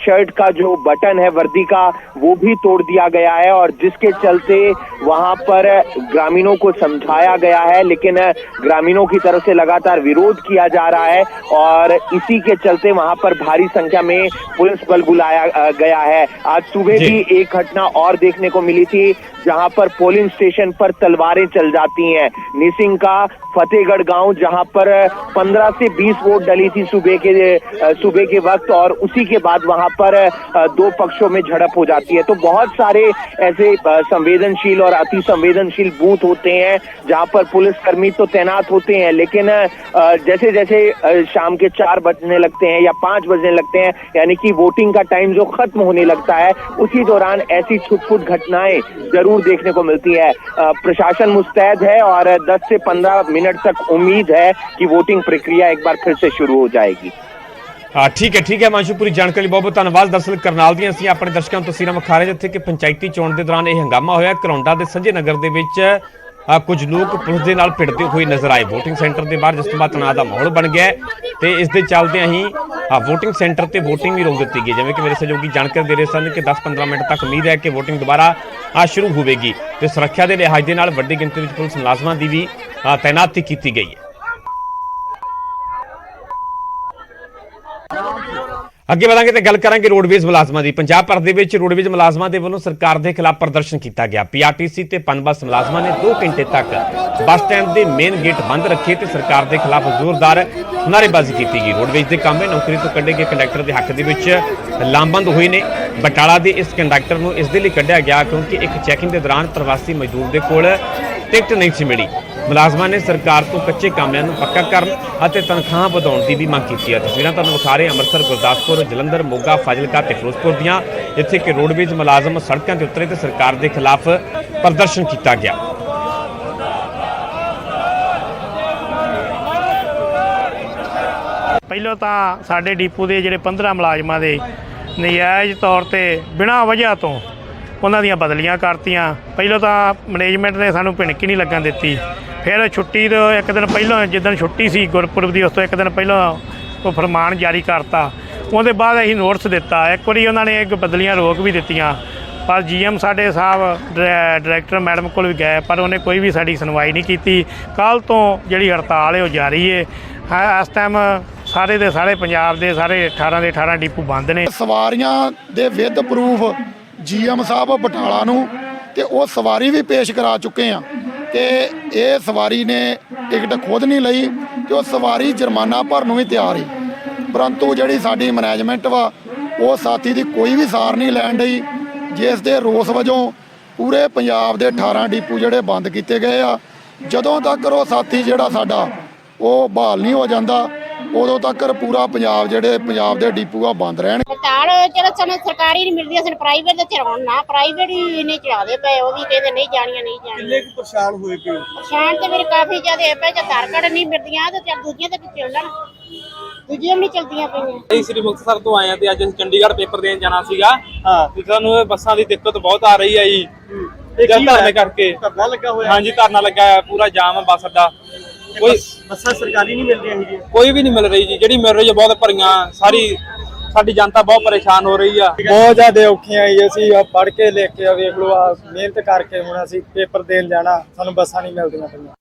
शर्ट का जो बटन है वर्दी का वो भी तोड़ दिया गया है और जिसके चलते वहां पर ग्रामीणों को समझाया गया है, लेकिन ग्रामीणों की तरफ से लगातार विरोध किया जा रहा है और इसी के चलते वहां पर भारी संख्या में पुलिस बल बुलाया गया है। आज सुबह भी एक घटना और देखने को मिली थी जहां पर पोलिंग स्टेशन पर तलवारें चल जाती हैं। निसिंग का फतेहगढ़ गांव जहां पर 15 से 20 वोट डली थी सुबह के वक्त और उसी के बाद वहां पर 2 पक्षों में झड़प हो जाती है। तो बहुत सारे ऐसे संवेदनशील और अति संवेदनशील बूथ होते हैं जहां पर पुलिसकर्मी तो तैनात होते हैं, लेकिन जैसे जैसे शाम के 4 बजने लगते हैं या 5 बजने लगते हैं, यानी कि वोटिंग का टाइम जो खत्म होने लगता है, उसी दौरान ऐसी छुटपुट घटनाएं जरूर देखने को मिलती है। प्रशासन मुस्तैद है और 10 से 15 मिनट तक उम्मीद है कि वोटिंग प्रक्रिया एक बार फिर से शुरू हो जाएगी। ठीक है मांशू, पूरी जानकारी बहुत बहुत धन्यवाद। दरअसल करनाल ਦੀਆਂ ਅਸੀਂ ਆਪਣੇ ਦਰਸ਼ਕਾਂ ਨੂੰ ਤਸਵੀਰਾਂ ਵਿਖਾ ਰਹੇ ਜਿੱਥੇ ਕਿ ਪੰਚਾਇਤੀ ਚੋਣ ਦੇ ਦੌਰਾਨ ਇਹ ਹੰਗਾਮਾ ਹੋਇਆ। ਘਰੌਂਡਾ ਦੇ ਸੰਜੇ ਨਗਰ ਦੇ ਵਿੱਚ ਕੁਝ ਲੋਕ ਪੁਲਿਸ ਦੇ ਨਾਲ ਭਿੜਦੇ ਹੋਏ ਨਜ਼ਰ ਆਏ VOTING ਸੈਂਟਰ ਦੇ ਬਾਹਰ, ਜਿਸ ਤੋਂ ਬਾਅਦ ਤਣਾਅ ਦਾ ਮਾਹੌਲ ਬਣ ਗਿਆ ਤੇ ਇਸ ਦੇ ਚੱਲਦਿਆਂ ਹੀ VOTING ਸੈਂਟਰ ਤੇ VOTING ਵੀ ਰੋਕ ਦਿੱਤੀ ਗਈ। ਜਿਵੇਂ ਕਿ ਮੇਰੇ ਸਹਿਯੋਗੀ ਜਾਣਕਾਰੀ ਦੇ ਰਹੇ ਸਨ ਕਿ 10-15 ਮਿੰਟ ਤੱਕ ਉਮੀਦ ਹੈ ਕਿ VOTING ਦੁਬਾਰਾ ਸ਼ੁਰੂ ਹੋਵੇਗੀ ਤੇ ਸੁਰੱਖਿਆ ਦੇ ਲਿਹਾਜ਼ ਦੇ ਨਾਲ ਵੱਡੀ ਗਿਣਤੀ ਵਿੱਚ ਪੁਲਿਸ ਮੁਲਾਜ਼ਮਾਂ ਦੀ ਵੀ ਤੈਨਾਤੀ ਕੀਤੀ ਗਈ ਹੈ। ਅੱਗੇ ਵਧਾਂਗੇ ਤੇ ਗੱਲ ਕਰਾਂਗੇ ਰੋਡਵੇਜ਼ ਮੁਲਾਜ਼ਮਾਂ ਦੀ। ਪੰਜਾਬ ਭਰ ਦੇ ਵਿੱਚ ਰੋਡਵੇਜ਼ ਮੁਲਾਜ਼ਮਾਂ ਦੇ ਵੱਲੋਂ ਸਰਕਾਰ ਦੇ ਖਿਲਾਫ ਪ੍ਰਦਰਸ਼ਨ ਕੀਤਾ ਗਿਆ। PRTC ਤੇ ਪਨਬਸ ਮੁਲਾਜ਼ਮਾਂ ਨੇ 2 ਘੰਟੇ ਤੱਕ ਬੱਸ ਸਟੈਂਡ ਦੇ ਮੇਨ ਗੇਟ ਬੰਦ ਰੱਖੇ ਤੇ ਸਰਕਾਰ ਦੇ ਖਿਲਾਫ ਜ਼ੋਰਦਾਰ ਨਾਅਰੇਬਾਜ਼ੀ ਕੀਤੀ ਗਈ। ਰੋਡਵੇਜ਼ ਦੇ ਕਾਮੇ ਨੌਕਰੀ ਤੋਂ ਕੱਢੇ ਗਏ ਕੰਡਕਟਰ ਦੇ ਹੱਕ ਦੇ ਵਿੱਚ ਲਾਮਬੰਦ ਹੋਏ ਨੇ। ਬਟਾਲਾ ਦੇ ਇਸ ਕੰਡਕਟਰ ਨੂੰ ਇਸ ਦੇ ਲਈ ਕੱਢਿਆ ਗਿਆ ਕਿਉਂਕਿ ਇੱਕ ਚੈਕਿੰਗ ਦੇ ਦੌਰਾਨ ਪ੍ਰਵਾਸੀ ਮਜ਼ਦੂਰ ਦੇ ਕੋਲ ਟਿਕਟ ਨਹੀਂ ਸੀ ਮਿਲੀ। ਮੁਲਾਜ਼ਮਾਂ ਨੇ ਸਰਕਾਰ ਤੋਂ ਕੱਚੇ ਕਾਮਿਆਂ ਨੂੰ ਪੱਕਾ ਕਰਨ ਅਤੇ ਤਨਖਾਹਾਂ ਵਧਾਉਣ ਦੀ ਵੀ ਮੰਗ ਕੀਤੀ ਹੈ। ਤਸਵੀਰਾਂ ਤੁਹਾਨੂੰ ਵਿਖਾ ਰਹੇ ਅੰਮ੍ਰਿਤਸਰ, ਗੁਰਦਾਸਪੁਰ, ਜਲੰਧਰ, ਮੋਗਾ, ਫਾਜ਼ਿਲਕਾ ਤੇ ਫਿਰੋਜ਼ਪੁਰ ਦੀਆਂ, ਜਿੱਥੇ ਕਿ ਰੋਡਵੇਜ਼ ਮੁਲਾਜ਼ਮ ਸੜਕਾਂ ਤੇ ਉਤਰੇ ਤੇ ਸਰਕਾਰ ਦੇ ਖਿਲਾਫ ਪ੍ਰਦਰਸ਼ਨ ਕੀਤਾ ਗਿਆ। ਪਹਿਲਾਂ ਤਾਂ ਸਾਡੇ ਡਿਪੂ ਦੇ ਜਿਹੜੇ 15 ਮੁਲਾਜ਼ਮਾਂ ਦੇ ਨਜਾਇਜ਼ ਤੌਰ ਤੇ ਬਿਨਾਂ ਵਜ੍ਹਾ ਤੋਂ ਉਹਨਾਂ ਦੀਆਂ ਬਦਲੀਆਂ ਕਰਤੀਆਂ। ਪਹਿਲਾਂ ਤਾਂ ਮੈਨੇਜਮੈਂਟ ਨੇ ਸਾਨੂੰ ਭਿਣਕ ਹੀ ਨਹੀਂ ਲੱਗਣ ਦਿੱਤੀ। ਫਿਰ ਛੁੱਟੀ ਤੋਂ ਇੱਕ ਦਿਨ ਪਹਿਲਾਂ, ਜਿੱਦਣ ਛੁੱਟੀ ਸੀ ਗੁਰਪੁਰਬ ਦੀ, ਉਸ ਤੋਂ ਇੱਕ ਦਿਨ ਪਹਿਲਾਂ ਉਹ ਫਰਮਾਨ ਜਾਰੀ ਕਰਤਾ। ਉਹਦੇ ਬਾਅਦ ਅਸੀਂ ਨੋਟਿਸ ਦਿੱਤਾ। ਇੱਕ ਵਾਰੀ ਉਹਨਾਂ ਨੇ ਬਦਲੀਆਂ ਰੋਕ ਵੀ ਦਿੱਤੀਆਂ, ਪਰ GM ਸਾਡੇ ਸਾਹਿਬ ਡਾਇਰੈਕਟਰ ਮੈਡਮ ਕੋਲ ਵੀ ਗਏ, ਪਰ ਉਹਨੇ ਕੋਈ ਵੀ ਸਾਡੀ ਸੁਣਵਾਈ ਨਹੀਂ ਕੀਤੀ। ਕੱਲ੍ਹ ਤੋਂ ਜਿਹੜੀ ਹੜਤਾਲ ਹੈ ਉਹ ਜਾਰੀ ਹੈ। ਇਸ ਟਾਈਮ ਸਾਰੇ ਦੇ ਸਾਰੇ ਪੰਜਾਬ ਦੇ ਸਾਰੇ 18 ਦੇ 18 ਡਿਪੂ ਬੰਦ ਨੇ। ਸਵਾਰੀਆਂ ਦੇ ਵਿਦ ਪ੍ਰੂਫ GM ਸਾਹਿਬ ਬਟਾਲਾ ਨੂੰ ਤੇ ਉਹ ਸਵਾਰੀ ਵੀ ਪੇਸ਼ ਕਰਾ ਚੁੱਕੇ ਆ ਕਿ ਇਹ ਸਵਾਰੀ ਨੇ ਟਿਕਟ ਖੁਦ ਨਹੀਂ ਲਈ ਤੇ ਉਹ ਸਵਾਰੀ ਜੁਰਮਾਨਾ ਭਰਨ ਨੂੰ ਵੀ ਤਿਆਰ ਹੈ, ਪਰੰਤੂ ਜਿਹੜੀ ਸਾਡੀ ਮੈਨੇਜਮੈਂਟ ਵਾ ਉਹ ਸਾਥੀ ਦੀ ਕੋਈ ਵੀ ਸਾਰ ਨਹੀਂ ਲੈਣ ਡਈ, ਜਿਸ ਦੇ ਰੋਸ ਵਜੋਂ ਪੂਰੇ ਪੰਜਾਬ ਦੇ 18 ਡਿਪੂ ਜਿਹੜੇ ਬੰਦ ਕੀਤੇ ਗਏ ਆ। ਜਦੋਂ ਤੱਕ ਉਹ ਸਾਥੀ ਜਿਹੜਾ ਸਾਡਾ ਉਹ ਬਹਾਲ ਨਹੀਂ ਹੋ ਜਾਂਦਾ, ਉਦੋਂ ਤੱਕ ਪੂਰਾ ਪੰਜਾਬ ਜਿਹੜੇ ਪੰਜਾਬ ਦੇ ਡਿਪੂ ਆ ਬੰਦ ਰਹਿਣ। ਹੜਤਾਲ ਚਲੋ ਸਾਨੂੰ ਸਰਕਾਰੀ ਨਹੀਂ ਮਿਲਦੀ, ਸਾਨੂੰ ਪ੍ਰਾਈਵੇਟ ਤੇ ਚਲਾਉਣ ਨਾ, ਪ੍ਰਾਈਵੇਟ ਹੀ ਨਹੀਂ ਚਲਾਦੇ ਪਏ, ਉਹ ਵੀ ਕਹਿੰਦੇ ਨਹੀਂ ਜਾਣੀਆਂ ਨਹੀਂ ਜਾਣੀਆਂ। ਕਿੰਨੇ ਕੁ ਪਰੇਸ਼ਾਨ ਹੋਏ ਪਏ? ਪਰੇਸ਼ਾਨ ਤੇ ਮੇਰੇ ਕਾਫੀ ਜ਼ਿਆਦਾ ਹੋਏ ਪਏ, ਜੇ ਆਧਾਰ ਕਾਰਡ ਨਹੀਂ ਮਿਲਦੀਆਂ ਤੇ ਚੱਲ ਦੂਜੀਆਂ ਤੇ ਚੱਲਣ, ਦੂਜੀਆਂ ਵੀ ਨਹੀਂ ਚਲਦੀਆਂ ਪਈਆਂ। ਅਸੀਂ ਸ੍ਰੀ ਮੁਕਤਸਰ ਤੋਂ ਆਏ ਆ ਤੇ ਅੱਜ ਅਸੀਂ ਚੰਡੀਗੜ੍ਹ ਪੇਪਰ ਦੇਣ ਜਾਣਾ ਸੀਗਾ। ਹਾਂ ਤੇ ਸਾਨੂੰ ਬੱਸਾਂ ਦੀ ਦਿੱਕਤ ਬਹੁਤ ਆ ਰਹੀ ਹੈ ਜੀ, ਧਰਨੇ ਕਰਕੇ। ਧਰਨਾ ਲੱਗਾ ਹੋਇਆ? ਹਾਂਜੀ ਧਰਨਾ ਲੱਗਾ ਹੈ, ਪੂਰਾ ਜਾਮ ਹੈ ਬੱਸ ਅੱਡਾ। ਕੋਈ ਬੱਸਾਂ ਸਰਕਾਰੀ ਨਹੀਂ ਮਿਲ ਰਹੀਆਂ ਜੀ? ਕੋਈ ਵੀ ਨਹੀਂ ਮਿਲ ਰਹੀ ਜੀ, ਜਿਹੜੀ ਮਿਲ ਰਹੀ ਹੈ ਬਹੁਤ ਭਰੀਆਂ। ਸਾਡੀ ਜਨਤਾ ਬਹੁਤ ਪਰੇਸ਼ਾਨ ਹੋ ਰਹੀ ਆ, ਬਹੁਤ ਜ਼ਿਆਦਾ ਔਖੀਆਂ ਜੀ। ਅਸੀਂ ਪੜ੍ਹ ਕੇ ਲਿਖ ਕੇ ਵੇਖ ਲਓ, ਆ ਮਿਹਨਤ ਕਰਕੇ ਹੁਣ ਅਸੀਂ ਪੇਪਰ ਦੇਣ ਜਾਣਾ, ਸਾਨੂੰ ਬੱਸਾਂ ਨਹੀਂ ਮਿਲਦੀਆਂ ਪਈਆਂ।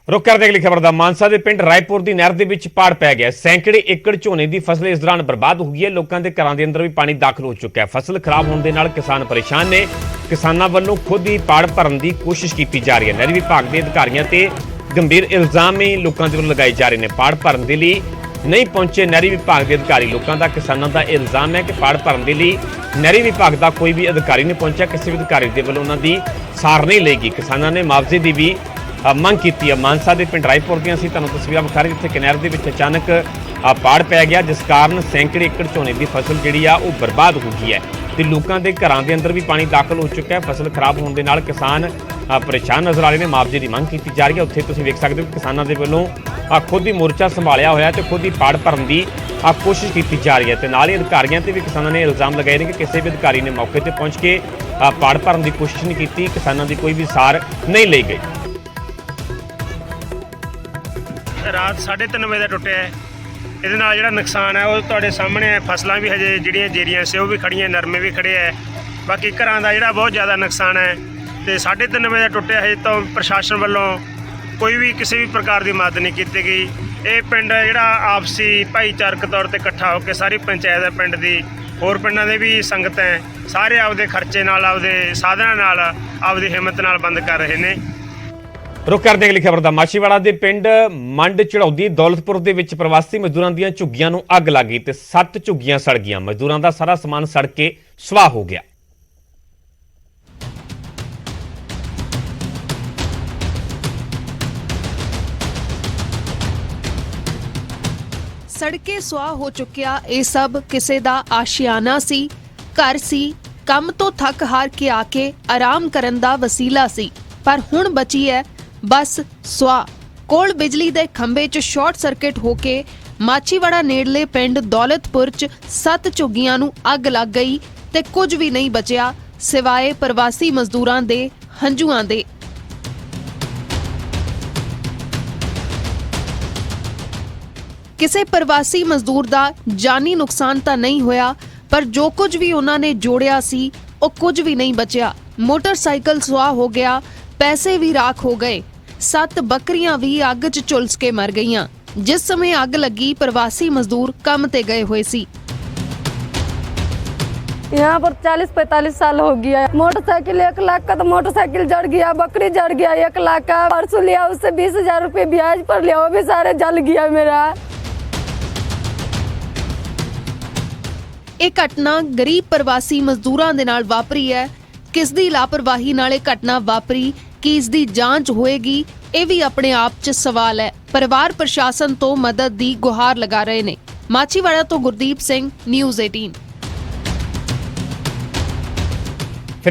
ਰੁਕ ਕਰਦੇ ਅਗਲੀ ਖਬਰ ਦਾ। ਮਾਨਸਾ ਦੇ ਪਿੰਡ ਰਾਏਪੁਰ ਦੀ ਨਹਿਰ ਦੇ ਵਿੱਚ ਪਾੜ ਪੈ ਗਿਆ। ਸੈਂਕੜੇ ਏਕੜ ਝੋਨੇ ਦੀ ਫਸਲ ਇਸ ਦੌਰਾਨ ਬਰਬਾਦ ਹੋ ਗਈ ਹੈ। ਲੋਕਾਂ ਦੇ ਘਰਾਂ ਦੇ ਅੰਦਰ ਵੀ ਪਾਣੀ ਦਾਖਲ ਹੋ ਚੁੱਕਾ ਹੈ। ਫਸਲ ਖਰਾਬ ਹੋਣ ਦੇ ਨਾਲ ਕਿਸਾਨ ਪਰੇਸ਼ਾਨ ਨੇ। ਕਿਸਾਨਾਂ ਵੱਲੋਂ ਖੁਦ ਹੀ ਪਾੜ ਭਰਨ ਦੀ ਕੋਸ਼ਿਸ਼ ਕੀਤੀ ਜਾ ਰਹੀ ਹੈ। ਨਹਿਰੀ ਵਿਭਾਗ ਦੇ ਅਧਿਕਾਰੀਆਂ ਤੇ ਗੰਭੀਰ ਇਲਜ਼ਾਮ ਹੀ ਲੋਕਾਂ ਦੇ ਵੱਲੋਂ ਲਗਾਏ ਜਾ ਰਹੇ ਨੇ। ਪਾੜ ਭਰਨ ਦੇ ਲਈ ਨਹੀਂ ਪਹੁੰਚੇ ਨਹਿਰੀ ਵਿਭਾਗ ਦੇ ਅਧਿਕਾਰੀ। ਲੋਕਾਂ ਦਾ ਕਿਸਾਨਾਂ ਦਾ ਇਲਜ਼ਾਮ ਹੈ ਕਿ ਪਾੜ ਭਰਨ ਦੇ ਲਈ ਨਹਿਰੀ ਵਿਭਾਗ ਦਾ ਕੋਈ ਵੀ ਅਧਿਕਾਰੀ ਨਹੀਂ ਪਹੁੰਚਿਆ। ਕਿਸੇ ਵੀ ਅਧਿਕਾਰੀ ਦੇ ਵੱਲੋਂ ਉਹਨਾਂ ਦੀ ਸਾਰ ਨਹੀਂ ਲਈ ਗਈ। ਕਿਸਾਨਾਂ ਨੇ ਮੁਆਵਜ਼ੇ ਦੀ ਵੀ ਮੰਗ ਕੀਤੀ ਹੈ। ਮਾਨਸਾ ਦੇ ਪਿੰਡ ਰਾਏਪੁਰ ਦੀਆਂ ਅਸੀਂ ਤੁਹਾਨੂੰ ਤਸਵੀਰਾਂ ਵਿਖਾ ਰਹੇ, ਜਿੱਥੇ ਕਿਨਾਰੇ ਦੇ ਵਿੱਚ ਅਚਾਨਕ ਪਾੜ ਪੈ ਗਿਆ, ਜਿਸ ਕਾਰਨ ਸੈਂਕੜੇ ਏਕੜ ਝੋਨੇ ਦੀ ਫਸਲ ਜਿਹੜੀ ਆ ਉਹ ਬਰਬਾਦ ਹੋ ਗਈ ਹੈ ਤੇ ਲੋਕਾਂ ਦੇ ਘਰਾਂ ਦੇ ਅੰਦਰ ਵੀ ਪਾਣੀ ਦਾਖਲ ਹੋ ਚੁੱਕਾ ਹੈ। ਫਸਲ ਖਰਾਬ ਹੋਣ ਦੇ ਨਾਲ ਕਿਸਾਨ ਪਰੇਸ਼ਾਨ ਨਜ਼ਰ ਆ ਰਹੇ ਨੇ। ਮੁਆਵਜ਼ੇ ਦੀ ਮੰਗ ਕੀਤੀ ਜਾ ਰਹੀ ਹੈ। ਉੱਥੇ ਤੁਸੀਂ ਵੇਖ ਸਕਦੇ ਹੋ ਕਿ ਕਿਸਾਨਾਂ ਦੇ ਵੱਲੋਂ ਖੁਦ ਹੀ ਮੋਰਚਾ ਸੰਭਾਲਿਆ ਹੋਇਆ ਤੇ ਖੁਦ ਹੀ ਪਾੜ ਭਰਨ ਦੀ ਕੋਸ਼ਿਸ਼ ਕੀਤੀ ਜਾ ਰਹੀ ਹੈ ਤੇ ਨਾਲ ਹੀ ਅਧਿਕਾਰੀਆਂ ਤੇ ਵੀ ਕਿਸਾਨਾਂ ਨੇ ਇਲਜ਼ਾਮ ਲਗਾਏ ਨੇ ਕਿ ਕਿਸੇ ਵੀ ਅਧਿਕਾਰੀ ਨੇ ਮੌਕੇ ਤੇ ਪਹੁੰਚ ਕੇ ਪਾੜ ਭਰਨ ਦੀ ਕੋਸ਼ਿਸ਼ ਨਹੀਂ ਕੀਤੀ। ਕਿਸਾਨਾਂ ਦੀ ਕੋਈ ਵੀ ਸਾਰ ਨਹੀਂ ਲਈ ਗਈ। ਰਾਤ 3:30 ਵਜੇ ਦਾ ਟੁੱਟਿਆ ਹੈ। ਇਹਦੇ ਨਾਲ ਜਿਹੜਾ ਨੁਕਸਾਨ ਹੈ ਉਹ ਤੁਹਾਡੇ ਸਾਹਮਣੇ ਹੈ। ਫਸਲਾਂ ਵੀ ਹਜੇ ਜਿਹੜੀਆਂ ਜੇਰੀਆਂ ਸੀ ਉਹ ਵੀ ਖੜੀਆਂ, ਨਰਮੇ ਵੀ ਖੜੇ ਹੈ। ਬਾਕੀ ਘਰਾਂ ਦਾ ਜਿਹੜਾ ਬਹੁਤ ਜ਼ਿਆਦਾ ਨੁਕਸਾਨ ਹੈ ਤੇ 3:30 ਵਜੇ ਦਾ ਟੁੱਟਿਆ। ਹਜੇ ਤਾਂ ਪ੍ਰਸ਼ਾਸਨ ਵੱਲੋਂ ਕੋਈ ਵੀ ਕਿਸੇ ਵੀ ਪ੍ਰਕਾਰ ਦੀ ਮਦਦ ਨਹੀਂ ਕੀਤੀ ਗਈ। ਇਹ ਪਿੰਡ ਜਿਹੜਾ ਆਪਸੀ ਭਾਈਚਾਰਕ ਤੌਰ ਤੇ ਇਕੱਠਾ ਹੋ ਕੇ ਸਾਰੀ ਪੰਚਾਇਤ ਹੈ ਪਿੰਡ ਦੀ, ਹੋਰ ਪਿੰਡਾਂ ਦੇ ਵੀ ਸੰਗਤ ਹੈ, ਸਾਰੇ ਆਪਦੇ ਖਰਚੇ ਨਾਲ, ਆਪਦੇ ਸਾਧਨਾਂ ਨਾਲ, ਆਪਦੀ ਹਿੰਮਤ ਨਾਲ ਬੰਦ ਕਰ ਰਹੇ ਨੇ। ਰੁਕ ਕਰਦੇ ਅਗਲੀ ਖਬਰ ਦਾ। ਮਾਛੀਵਾੜਾ ਦੇ ਪਿੰਡ ਮੰਡ ਚੜੌਦੀ ਦੌਲਤਪੁਰ ਦੇ ਵਿੱਚ ਪ੍ਰਵਾਸੀ ਮਜ਼ਦੂਰਾਂ ਦੀਆਂ ਝੁੱਗੀਆਂ ਨੂੰ ਅੱਗ ਲੱਗ ਗਈ ਤੇ 7 ਝੁੱਗੀਆਂ ਸੜ ਗਈਆਂ। ਮਜ਼ਦੂਰਾਂ ਦਾ ਸਾਰਾ ਸਮਾਨ ਸੜ ਕੇ ਸੁਆਹ ਹੋ ਗਿਆ। ਸੜਕੇ ਸੁਆਹ ਹੋ ਚੁੱਕਿਆ ਇਹ ਸਭ ਕਿਸੇ ਦਾ ਆਸ਼ਿਆਨਾ ਸੀ, ਘਰ ਸੀ, ਕੰਮ ਤੋਂ ਥੱਕ ਹਾਰ ਕੇ ਆ ਕੇ ਆਰਾਮ ਕਰਨ ਦਾ ਵਸੀਲਾ ਸੀ, ਪਰ ਹੁਣ ਬਚੀ ਹੈ ਬਸ ਸੁਆਹ। ਕੋਲ ਬਿਜਲੀ ਦੇ ਖੰਭੇ 'ਚ ਸ਼ਾਰਟ ਸਰਕਟ ਹੋ ਕੇ ਮਾਛੀਵਾੜਾ ਨੇੜਲੇ ਪਿੰਡ ਦੌਲਤਪੁਰ 'ਚ 7 ਝੁੱਗੀਆਂ ਨੂੰ ਅੱਗ ਲੱਗ ਗਈ ਤੇ ਕੁਝ ਵੀ ਨਹੀਂ ਬਚਿਆ ਸਿਵਾਏ ਪ੍ਰਵਾਸੀ ਮਜ਼ਦੂਰਾਂ ਦੇ ਹੰਝੂਆਂ ਦੇ। ਕਿਸੇ ਪ੍ਰਵਾਸੀ ਮਜ਼ਦੂਰ ਦਾ ਜਾਨੀ ਨੁਕਸਾਨ ਤਾਂ ਨਹੀਂ ਹੋਇਆ, ਪਰ ਜੋ ਕੁਝ ਵੀ ਉਹਨਾਂ ਨੇ ਜੋੜਿਆ ਸੀ ਉਹ ਕੁਝ ਵੀ ਨਹੀਂ ਬਚਿਆ। ਮੋਟਰਸਾਈਕਲ ਸੁਆਹ ਹੋ ਗਿਆ, ਪੈਸੇ ਵੀ ਰਾਖ ਹੋ ਗਏ, 7 ਬੱਕਰੀਆਂ ਵੀ ਅੱਗ 'ਚ ਝੁਲਸ ਕੇ ਮਰ ਗਈਆਂ। ਜਿਸ ਸਮੇਂ ਅੱਗ ਲੱਗੀ ਪ੍ਰਵਾਸੀ ਮਜ਼ਦੂਰ ਕੰਮ ਤੇ ਗਏ ਹੋਏ ਸੀ। यहाँ पर 40-45 साल हो गया। मोटरसाइकिल 1 लाख का तो मोटरसाइकिल जड़ गया, बकरी जड़ गया 1 लाख का। परसों लिया उससे 20,000 रुपये ब्याज पर लिया, वो भी सारे जल गया मेरा। ਇਹ ਘਟਨਾ ਗਰੀਬ ਪ੍ਰਵਾਸੀ ਮਜ਼ਦੂਰਾਂ ਦੇ ਨਾਲ ਵਾਪਰੀ ਹੈ। ਕਿਸ ਦੀ ਲਾਪਰਵਾਹੀ ਨਾਲ ਇਹ ਘਟਨਾ ਵਾਪਰੀ, ਕਿ ਇਸ ਦੀ ਜਾਂਚ ਹੋਏਗੀ, ਇਹ ਵੀ ਆਪਣੇ ਆਪ 'ਚ ਸਵਾਲ ਹੈ। ਪਰਿਵਾਰ ਪ੍ਰਸ਼ਾਸਨ ਤੋਂ ਮਦਦ ਦੀ ਗੁਹਾਰ ਲਗਾ ਰਹੇ ਨੇ। ਮਾਛੀਵਾੜਾ ਤੋਂ ਗੁਰਦੀਪ ਸਿੰਘ, ਨਿਊਜ਼ 18।